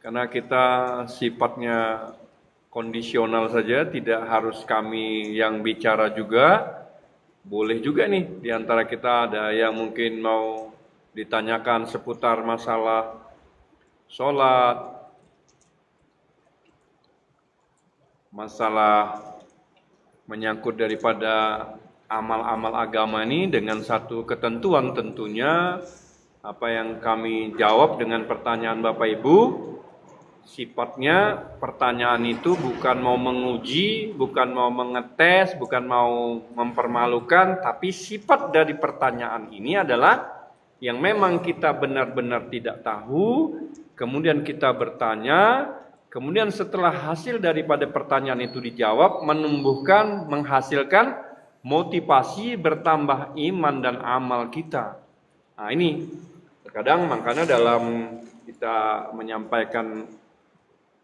Karena kita sifatnya kondisional saja, tidak harus kami yang bicara juga. Boleh juga nih, di antara kita ada yang mungkin mau ditanyakan seputar masalah sholat, masalah menyangkut daripada amal-amal agama ini dengan satu ketentuan tentunya. Apa yang kami jawab dengan pertanyaan Bapak Ibu, sifatnya pertanyaan itu bukan mau menguji, bukan mau mengetes, bukan mau mempermalukan, tapi sifat dari pertanyaan ini adalah yang memang kita benar-benar tidak tahu, kemudian kita bertanya, kemudian setelah hasil daripada pertanyaan itu dijawab, menumbuhkan, menghasilkan motivasi bertambah iman dan amal kita. Nah ini, terkadang makanya dalam kita menyampaikan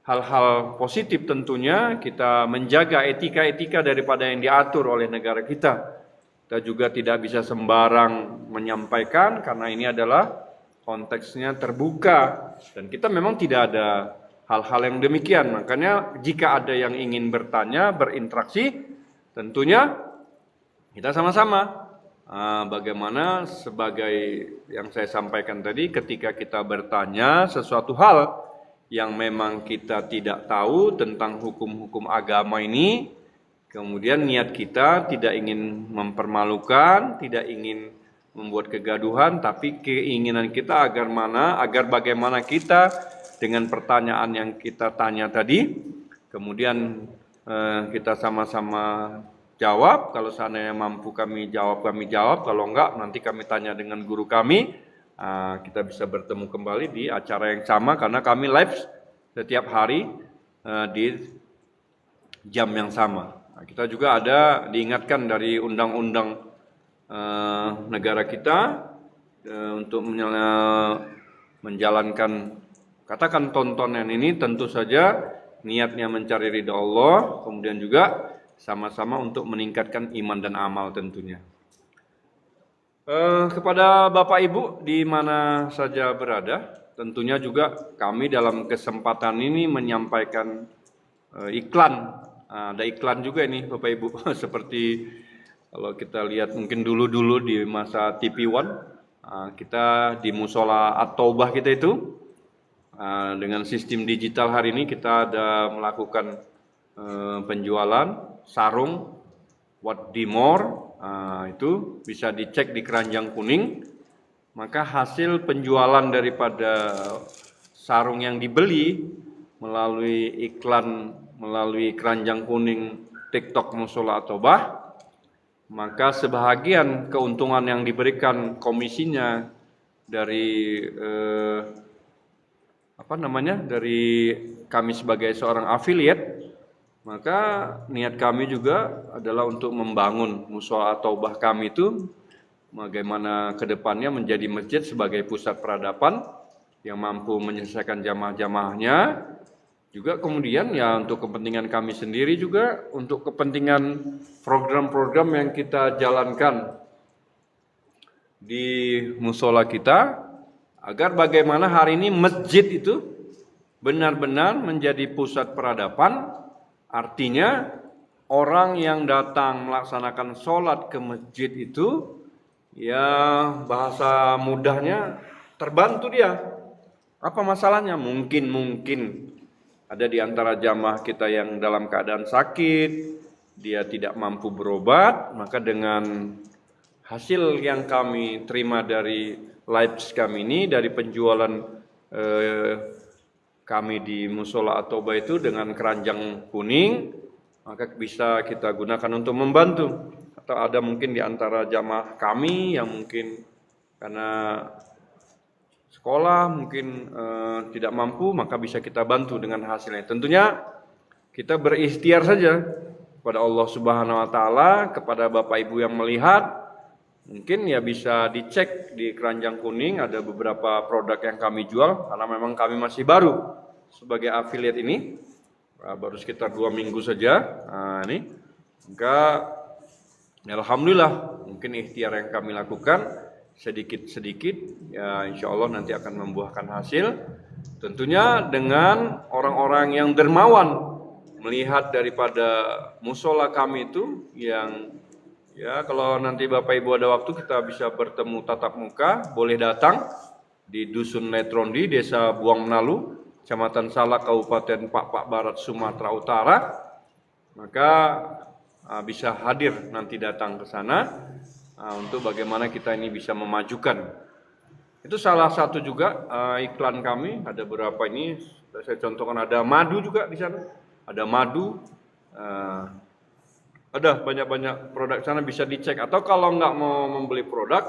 hal-hal positif tentunya kita menjaga etika-etika daripada yang diatur oleh negara kita. Kita juga tidak bisa sembarang menyampaikan karena ini adalah konteksnya terbuka dan kita memang tidak ada hal-hal yang demikian. Makanya jika ada yang ingin bertanya, berinteraksi, tentunya kita sama-sama bagaimana sebagai yang saya sampaikan tadi, ketika kita bertanya sesuatu hal yang memang kita tidak tahu tentang hukum-hukum agama ini, kemudian niat kita tidak ingin mempermalukan, tidak ingin membuat kegaduhan, tapi keinginan kita agar bagaimana kita dengan pertanyaan yang kita tanya tadi, kemudian kita sama-sama jawab. Kalau seandainya mampu kami jawab, kalau enggak nanti kami tanya dengan guru kami. Kita bisa bertemu kembali di acara yang sama karena kami live setiap hari di jam yang sama. Kita juga ada diingatkan dari undang-undang negara kita untuk menjalankan katakan tontonan ini tentu saja niatnya mencari ridha Allah, kemudian juga sama-sama untuk meningkatkan iman dan amal tentunya. Kepada Bapak Ibu di mana saja berada, tentunya juga kami dalam kesempatan ini menyampaikan iklan. Ada iklan juga ini Bapak Ibu, seperti kalau kita lihat mungkin dulu-dulu di masa TV One, kita di musola At-Taubah kita itu, dengan sistem digital hari ini kita ada melakukan penjualan sarung What the More, itu bisa dicek di keranjang kuning. Maka hasil penjualan daripada sarung yang dibeli melalui iklan melalui keranjang kuning TikTok Musola At-Taubah, maka sebahagian keuntungan yang diberikan komisinya dari dari kami sebagai seorang afiliat, maka niat kami juga adalah untuk membangun Musola At-Taubah kami itu bagaimana ke depannya menjadi masjid sebagai pusat peradaban yang mampu menyelesaikan jamaah-jamaahnya. Juga kemudian ya untuk kepentingan kami sendiri juga, untuk kepentingan program-program yang kita jalankan di musola kita, agar bagaimana hari ini masjid itu benar-benar menjadi pusat peradaban. Artinya orang yang datang melaksanakan sholat ke masjid itu, ya bahasa mudahnya terbantu dia. Apa masalahnya? Mungkin ada di antara jamaah kita yang dalam keadaan sakit, dia tidak mampu berobat, maka dengan hasil yang kami terima dari lives kami ini, dari penjualan kami di Musola At-Taubah itu dengan keranjang kuning, maka bisa kita gunakan untuk membantu. Atau ada mungkin di antara jamaah kami yang mungkin karena sekolah mungkin tidak mampu, maka bisa kita bantu dengan hasilnya. Tentunya kita berikhtiar saja kepada Allah Subhanahu wa taala, kepada Bapak Ibu yang melihat, mungkin ya bisa dicek di keranjang kuning, ada beberapa produk yang kami jual karena memang kami masih baru sebagai afiliat ini, baru sekitar 2 minggu saja. Ini maka alhamdulillah mungkin ikhtiar yang kami lakukan sedikit-sedikit ya insya Allah nanti akan membuahkan hasil. Tentunya dengan orang-orang yang dermawan melihat daripada musola kami itu, yang ya kalau nanti Bapak Ibu ada waktu kita bisa bertemu tatap muka, boleh datang di Dusun Letrondi, Desa Buang Menalu, Kecamatan Salak, Kabupaten Pak Barat, Sumatera Utara. Maka bisa hadir nanti datang ke sana untuk bagaimana kita ini bisa memajukan. Itu salah satu juga iklan kami. Ada beberapa ini saya contohkan, ada madu juga di sana. Ada madu, ada banyak-banyak produk sana bisa dicek. Atau kalau nggak mau membeli produk,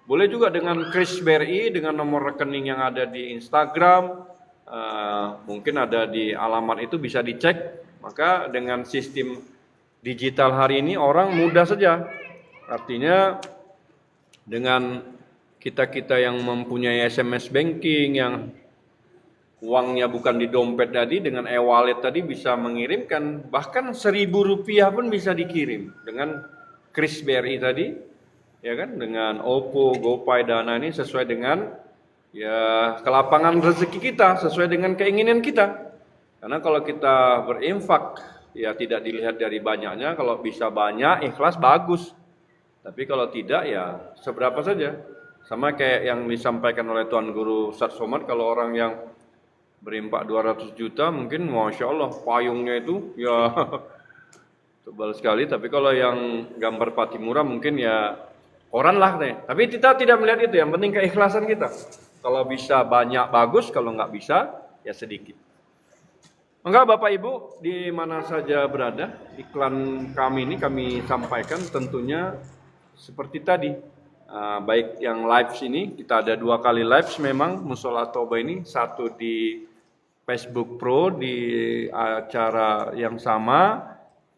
boleh juga dengan Kris BRI, dengan nomor rekening yang ada di Instagram, mungkin ada di alamat itu bisa dicek. Maka dengan sistem digital hari ini orang mudah saja. Artinya dengan kita yang mempunyai SMS banking, yang uangnya bukan di dompet tadi, dengan e-wallet tadi bisa mengirimkan, bahkan Rp1.000 pun bisa dikirim dengan Kris BRI tadi, ya kan, dengan OVO, GoPay, Dana ini sesuai dengan ya kelapangan rezeki kita, sesuai dengan keinginan kita. Karena kalau kita berinfak ya tidak dilihat dari banyaknya, kalau bisa banyak ikhlas bagus. Tapi kalau tidak ya seberapa saja. Sama kayak yang disampaikan oleh Tuan Guru Ustadz Somad, kalau orang yang berimpak 200 juta mungkin Masya Allah payungnya itu ya tebal sekali. Tapi kalau yang gambar Patimura mungkin ya koran lah nih. Tapi kita tidak melihat itu, yang penting keikhlasan kita. Kalau bisa banyak bagus, kalau nggak bisa ya sedikit. Enggak, Bapak Ibu di mana saja berada, iklan kami ini kami sampaikan tentunya seperti tadi, baik yang live ini, kita ada 2 kali live memang Musola At-Taubah ini, satu di Facebook Pro di acara yang sama,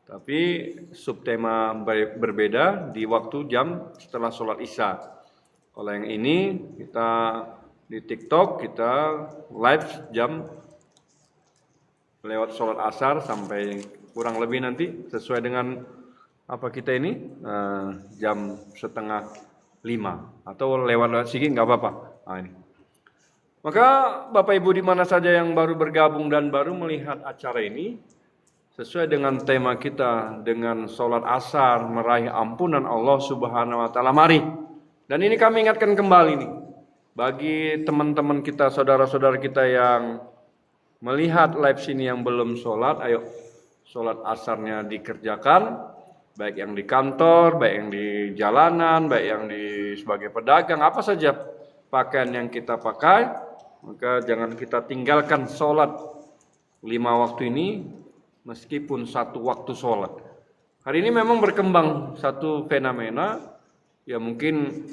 tapi subtema berbeda di waktu jam setelah sholat Isya. Kalau yang ini kita di TikTok kita live jam lewat sholat asar sampai kurang lebih nanti sesuai dengan apa kita ini jam setengah atau lewat sedikit nggak apa-apa. Nah, ini. Maka Bapak Ibu di mana saja yang baru bergabung dan baru melihat acara ini, sesuai dengan tema kita dengan sholat asar meraih ampunan Allah Subhanahu Wa Taala. Mari. Dan ini kami ingatkan kembali nih bagi teman-teman kita, saudara-saudara kita yang melihat live sini yang belum sholat, ayo sholat asarnya dikerjakan, baik yang di kantor, baik yang di jalanan, baik yang di sebagai pedagang, apa saja pakaian yang kita pakai, maka jangan kita tinggalkan sholat 5 waktu ini, meskipun 1 waktu sholat. Hari ini memang berkembang satu fenomena, ya mungkin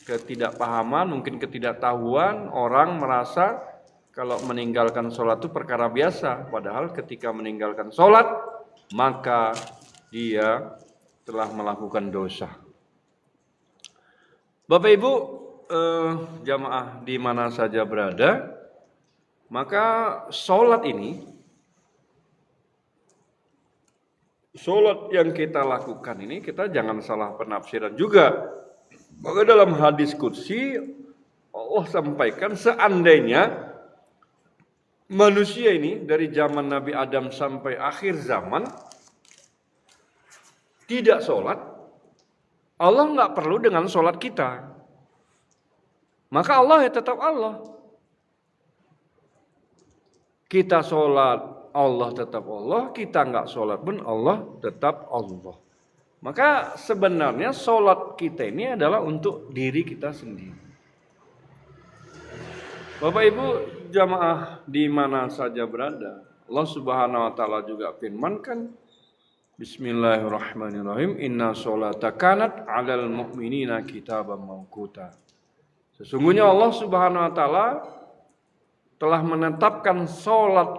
ketidakpahaman, mungkin ketidaktahuan, orang merasa kalau meninggalkan sholat itu perkara biasa, padahal ketika meninggalkan sholat, maka dia telah melakukan dosa. Bapak Ibu, jamaah di mana saja berada, maka sholat ini, sholat yang kita lakukan ini, kita jangan salah penafsiran juga. Maka dalam hadis qudsi Allah sampaikan seandainya manusia ini dari zaman Nabi Adam sampai akhir zaman tidak sholat, Allah nggak perlu dengan sholat kita. Maka Allah ya tetap Allah. Kita sholat, Allah tetap Allah. Kita nggak sholat pun Allah tetap Allah. Maka sebenarnya sholat kita ini adalah untuk diri kita sendiri. Bapak Ibu jamaah di mana saja berada, Allah Subhanahu Wa Taala juga firmankan, Bismillahirrahmanirrahim, Inna sholata kanat 'alal mu'minina kitaban mawquta. Sesungguhnya Allah Subhanahu Wa Taala telah menetapkan sholat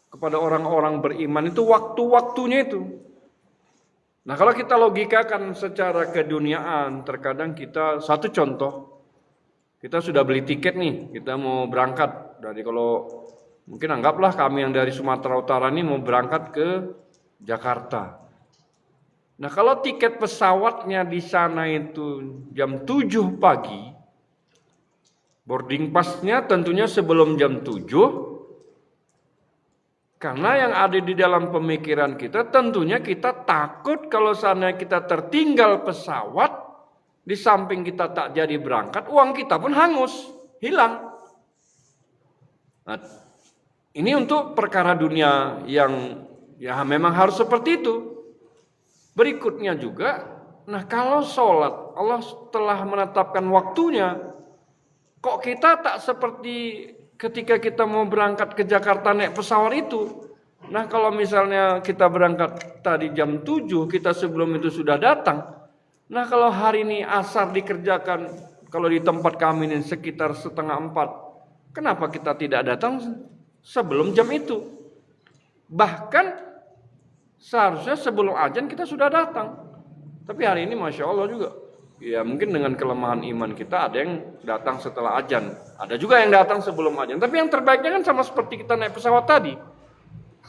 kepada orang-orang beriman itu waktu-waktunya itu. Nah kalau kita logikakan secara keduniaan, terkadang kita, satu contoh, kita sudah beli tiket nih, kita mau berangkat dari, kalau mungkin anggaplah kami yang dari Sumatera Utara ini mau berangkat ke Jakarta. Nah kalau tiket pesawatnya di sana itu jam 7 pagi, boarding pass-nya tentunya sebelum jam 7, karena yang ada di dalam pemikiran kita tentunya kita takut kalau seandainya kita tertinggal pesawat, di samping kita tak jadi berangkat, uang kita pun hangus, hilang. Nah, ini untuk perkara dunia yang ya memang harus seperti itu. Berikutnya juga, nah kalau sholat Allah telah menetapkan waktunya, kok kita tak seperti ketika kita mau berangkat ke Jakarta naik pesawat itu. Nah kalau misalnya kita berangkat tadi jam 7, kita sebelum itu sudah datang. Nah kalau hari ini asar dikerjakan, kalau di tempat kami ini sekitar 3:30, kenapa kita tidak datang sebelum jam itu? Bahkan seharusnya sebelum azan kita sudah datang. Tapi hari ini Masya Allah juga, ya mungkin dengan kelemahan iman kita ada yang datang setelah azan, ada juga yang datang sebelum azan. Tapi yang terbaiknya kan sama seperti kita naik pesawat tadi,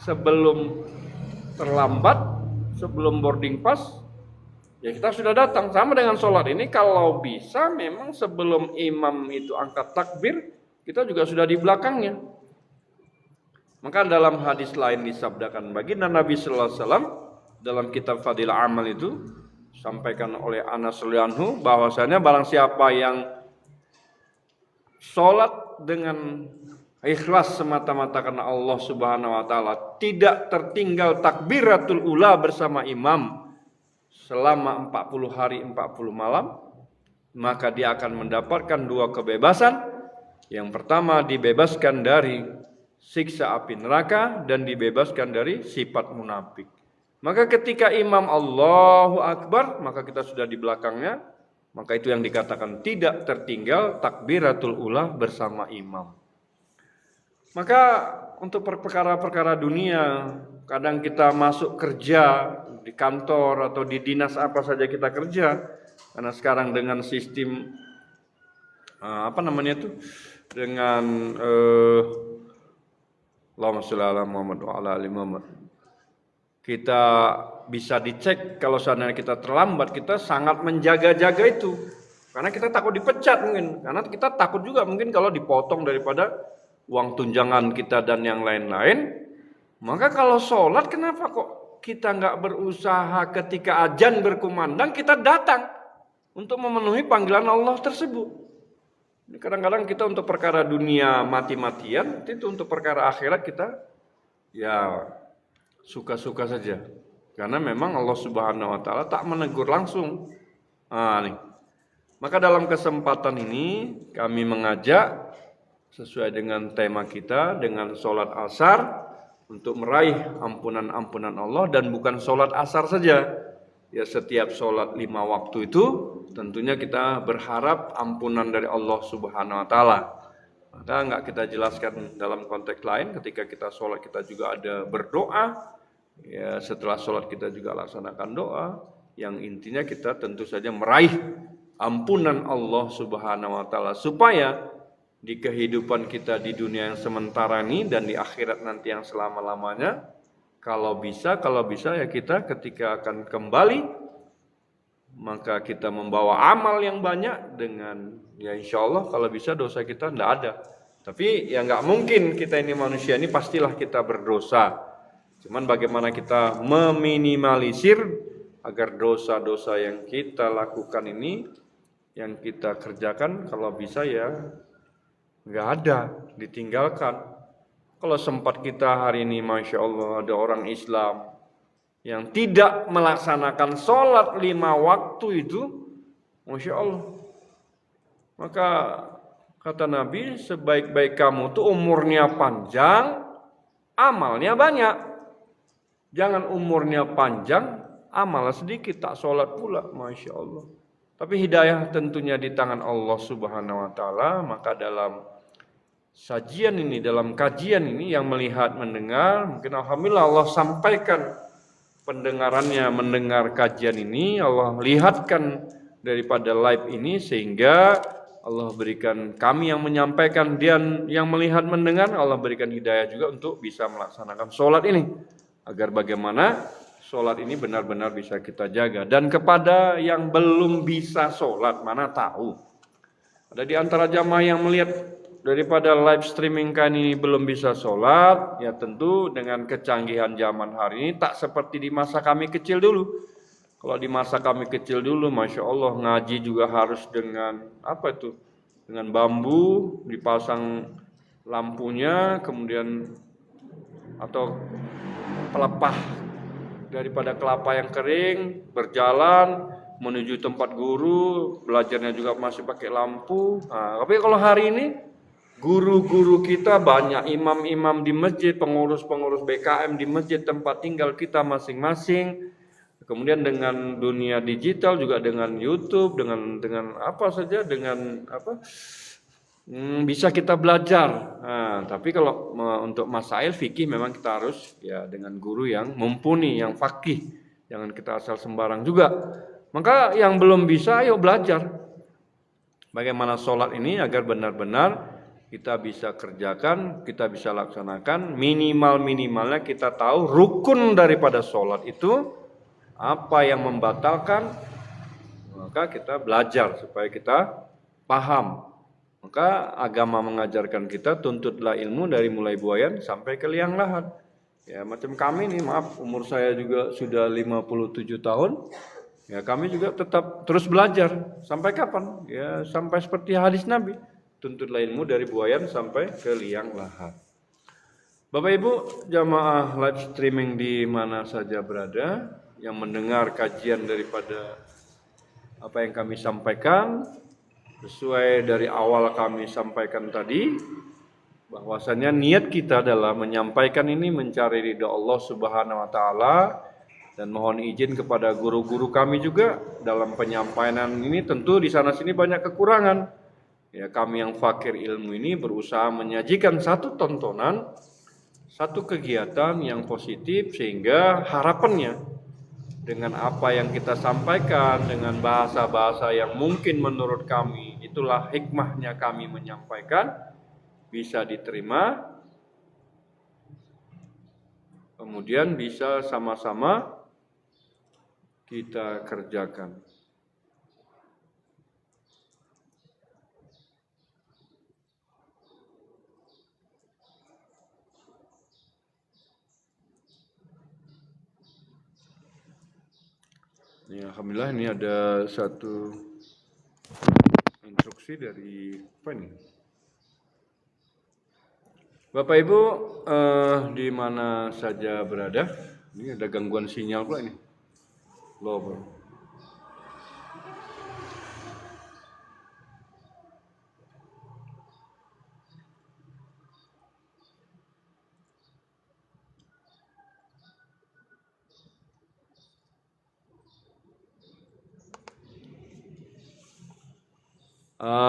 sebelum terlambat, sebelum boarding pass, ya kita sudah datang. Sama dengan sholat ini, kalau bisa memang sebelum imam itu angkat takbir, kita juga sudah di belakangnya. Maka dalam hadis lain disabdakan baginda Nabi Sallallahu Alaihi Wasallam dalam kitab Fadilah Amal itu, sampaikan oleh Anas radhiyallahu anhu bahwasanya barang siapa yang sholat dengan ikhlas semata-mata karena Allah Subhanahu Wa Taala, tidak tertinggal takbiratul ula bersama imam selama 40 hari 40 malam, maka dia akan mendapatkan 2 kebebasan. Yang pertama dibebaskan dari siksa api neraka dan dibebaskan dari sifat munafik. Maka ketika imam Allahu Akbar, maka kita sudah di belakangnya, maka itu yang dikatakan tidak tertinggal takbiratul ula bersama imam. Maka untuk perkara-perkara dunia, kadang kita masuk kerja di kantor atau di dinas apa saja kita kerja, karena sekarang dengan sistem dengan Allahumma sholli ala Muhammad wa ala ali Muhammad. kita bisa dicek kalau seandainya kita terlambat, kita sangat menjaga-jaga itu. Karena kita takut dipecat mungkin, karena kita takut juga mungkin kalau dipotong daripada uang tunjangan kita dan yang lain-lain. Maka kalau sholat, kenapa kok kita nggak berusaha ketika azan berkumandang kita datang untuk memenuhi panggilan Allah tersebut? Kadang-kadang kita untuk perkara dunia mati-matian, itu untuk perkara akhirat kita ya suka-suka saja. Karena memang Allah Subhanahu wa taala tak menegur langsung. Maka dalam kesempatan ini kami mengajak sesuai dengan tema kita dengan sholat asar untuk meraih ampunan-ampunan Allah, dan bukan sholat asar saja. Ya, setiap sholat 5 waktu itu tentunya kita berharap ampunan dari Allah Subhanahu wa taala. Maka enggak kita jelaskan dalam konteks lain, ketika kita sholat kita juga ada berdoa. Ya, setelah sholat kita juga laksanakan doa. Yang intinya kita tentu saja meraih ampunan Allah Subhanahu wa taala supaya di kehidupan kita di dunia yang sementara ini dan di akhirat nanti yang selama-lamanya, kalau bisa ya kita ketika akan kembali maka kita membawa amal yang banyak dengan ya insya Allah kalau bisa dosa kita tidak ada. Tapi ya nggak mungkin, kita ini manusia ini pastilah kita berdosa. Cuman bagaimana kita meminimalisir agar dosa-dosa yang kita lakukan ini, yang kita kerjakan kalau bisa ya nggak ada, ditinggalkan. Kalau sempat kita hari ini Masya Allah ada orang Islam yang tidak melaksanakan sholat 5 waktu itu, Masya Allah. Maka kata Nabi, sebaik-baik kamu tuh umurnya panjang, amalnya banyak. Jangan umurnya panjang, amalnya sedikit, tak sholat pula, Masya Allah. Tapi hidayah tentunya di tangan Allah Subhanahu wa taala. Maka dalam sajian ini, dalam kajian ini yang melihat mendengar, mungkin alhamdulillah Allah sampaikan pendengarannya mendengar kajian ini, Allah lihatkan daripada live ini sehingga Allah berikan kami yang menyampaikan dan yang melihat mendengar, Allah berikan hidayah juga untuk bisa melaksanakan sholat ini, agar bagaimana sholat ini benar-benar bisa kita jaga. Dan kepada yang belum bisa sholat, mana tahu ada di antara jamaah yang melihat daripada live streaming kan ini belum bisa sholat, ya tentu dengan kecanggihan zaman hari ini tak seperti di masa kami kecil dulu. Kalau di masa kami kecil dulu, Masya Allah, ngaji juga harus dengan dengan bambu dipasang lampunya, kemudian atau pelepah daripada kelapa yang kering, berjalan menuju tempat guru, belajarnya juga masih pakai lampu. Tapi kalau hari ini guru-guru kita banyak, imam-imam di masjid, pengurus-pengurus BKM di masjid tempat tinggal kita masing-masing. Kemudian dengan dunia digital juga dengan YouTube, dengan apa saja, bisa kita belajar. Tapi kalau untuk masail fikih memang kita harus ya dengan guru yang mumpuni, yang faqih. Jangan kita asal sembarang juga. Maka yang belum bisa, ayo belajar bagaimana sholat ini agar benar-benar kita bisa kerjakan, kita bisa laksanakan. Minimalnya kita tahu rukun daripada sholat itu, apa yang membatalkan, maka kita belajar supaya kita paham. Maka agama mengajarkan kita tuntutlah ilmu dari mulai buayan sampai ke liang lahat. Ya macam kami nih, maaf umur saya juga sudah 57 tahun. Ya kami juga tetap terus belajar. Sampai kapan? Ya sampai seperti hadis Nabi. Tuntutlah ilmu dari buayan sampai ke liang lahat. Bapak Ibu jamaah live streaming di mana saja berada, yang mendengar kajian daripada apa yang kami sampaikan, sesuai dari awal kami sampaikan tadi, bahwasanya niat kita adalah menyampaikan ini mencari ridha Allah Subhanahu wa taala, dan mohon izin kepada guru-guru kami juga dalam penyampaian ini tentu di sana sini banyak kekurangan. Ya, kami yang fakir ilmu ini berusaha menyajikan satu tontonan, satu kegiatan yang positif sehingga harapannya dengan apa yang kita sampaikan, dengan bahasa-bahasa yang mungkin menurut kami itulah hikmahnya kami menyampaikan, bisa diterima kemudian bisa sama-sama kita kerjakan. Ini alhamdulillah ini ada satu instruksi dari apa ini? Bapak Ibu di mana saja berada, ini ada gangguan sinyal pula ini. Loh, bro.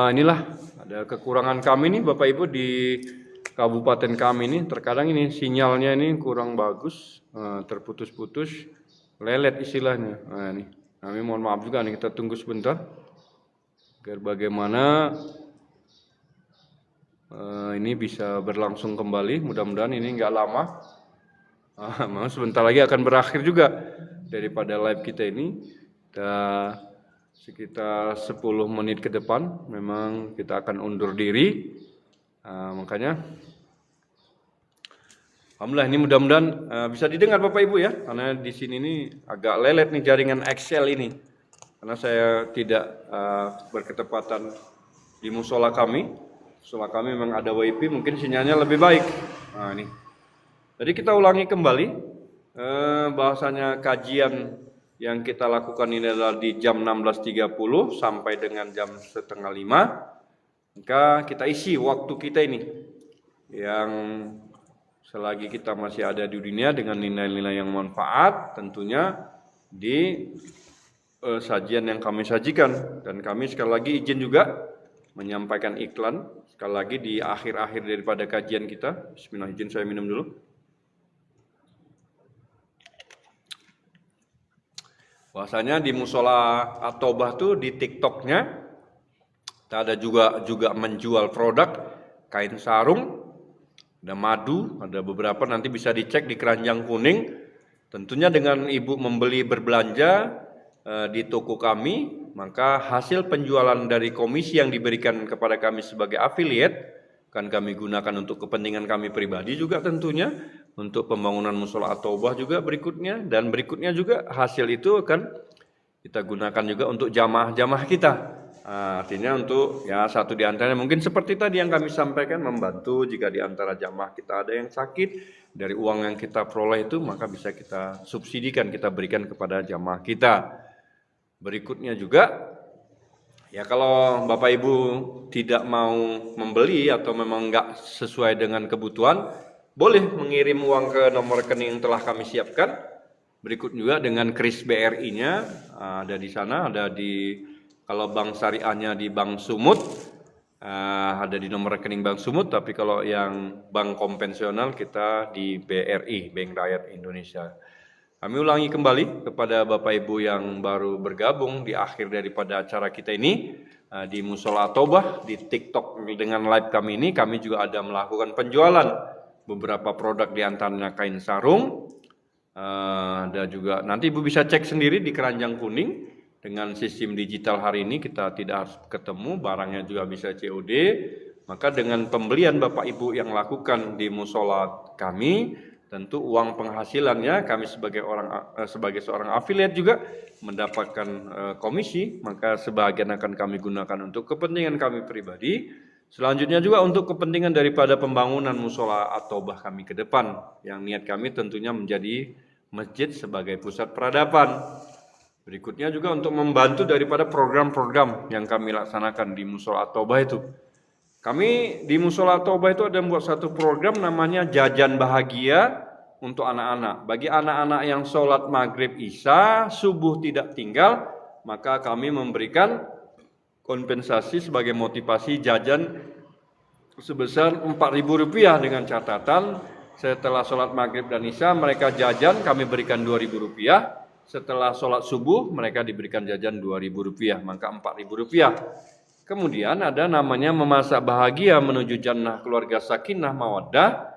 Inilah ada kekurangan kami nih Bapak Ibu di kabupaten kami ini. Terkadang ini sinyalnya ini kurang bagus, terputus-putus, lelet istilahnya. Nah ini, kami mohon maaf juga nih, kita tunggu sebentar agar bagaimana ini bisa berlangsung kembali. Mudah-mudahan ini nggak lama. Memang sebentar lagi akan berakhir juga daripada live kita ini. Sekitar 10 menit ke depan memang kita akan undur diri. Makanya alhamdulillah ini mudah-mudahan bisa didengar Bapak Ibu ya, karena di sini ini agak lelet nih jaringan Excel ini. Karena saya tidak berketepatan di musola kami. Musola kami memang ada WiFi, mungkin sinyalnya lebih baik. Nah, ini. Jadi kita ulangi kembali bahasanya kajian yang kita lakukan ini adalah di jam 16.30 sampai dengan jam 4:30. Maka kita isi waktu kita ini yang selagi kita masih ada di dunia dengan nilai-nilai yang manfaat tentunya di sajian yang kami sajikan. Dan kami sekali lagi izin juga menyampaikan iklan sekali lagi di akhir-akhir daripada kajian kita. Bismillah, izin saya minum dulu. Bahasanya di musola At-Taubah tuh di TikToknya kita ada juga menjual produk kain sarung, ada madu, ada beberapa nanti bisa dicek di keranjang kuning. Tentunya dengan ibu membeli berbelanja di toko kami, maka hasil penjualan dari komisi yang diberikan kepada kami sebagai affiliate akan kami gunakan untuk kepentingan kami pribadi juga tentunya, untuk pembangunan musola At-Taubah juga berikutnya, dan berikutnya juga hasil itu akan kita gunakan juga untuk jamaah-jamaah kita. Artinya untuk ya satu di antaranya mungkin seperti tadi yang kami sampaikan, membantu jika di antara jamaah kita ada yang sakit, dari uang yang kita peroleh itu maka bisa kita subsidikan, kita berikan kepada jamaah kita. Berikutnya juga ya kalau Bapak Ibu tidak mau membeli atau memang enggak sesuai dengan kebutuhan, boleh mengirim uang ke nomor rekening yang telah kami siapkan. Berikut juga dengan kris BRI-nya ada di sana, ada di kalau bank syariahnya di Bank Sumut, ada di nomor rekening Bank Sumut, tapi kalau yang bank konvensional kita di BRI, Bank Rakyat Indonesia. Kami ulangi kembali kepada Bapak Ibu yang baru bergabung di akhir daripada acara kita ini di Musola At-Taubah, di TikTok dengan live kami ini, kami juga ada melakukan penjualan beberapa produk di antaranya kain sarung, ada juga nanti Ibu bisa cek sendiri di keranjang kuning. Dengan sistem digital hari ini kita tidak harus ketemu, barangnya juga bisa COD. Maka dengan pembelian Bapak Ibu yang lakukan di musola kami, tentu uang penghasilannya kami sebagai seorang affiliate juga mendapatkan komisi, maka sebagian akan kami gunakan untuk kepentingan kami pribadi. Selanjutnya juga untuk kepentingan daripada pembangunan musola At-Taubah kami ke depan, yang niat kami tentunya menjadi masjid sebagai pusat peradaban. Berikutnya juga untuk membantu daripada program-program yang kami laksanakan di musola At-Taubah itu. Kami di musola At-Taubah itu ada membuat satu program namanya Jajan Bahagia untuk anak-anak. Bagi anak-anak yang sholat maghrib isya, subuh tidak tinggal, maka kami memberikan kompensasi sebagai motivasi jajan sebesar Rp4.000 dengan catatan setelah sholat maghrib dan isya mereka jajan kami berikan Rp2.000. Setelah sholat subuh mereka diberikan jajan Rp2.000, maka Rp4.000. Kemudian ada namanya memasak bahagia menuju jannah keluarga sakinah mawaddah.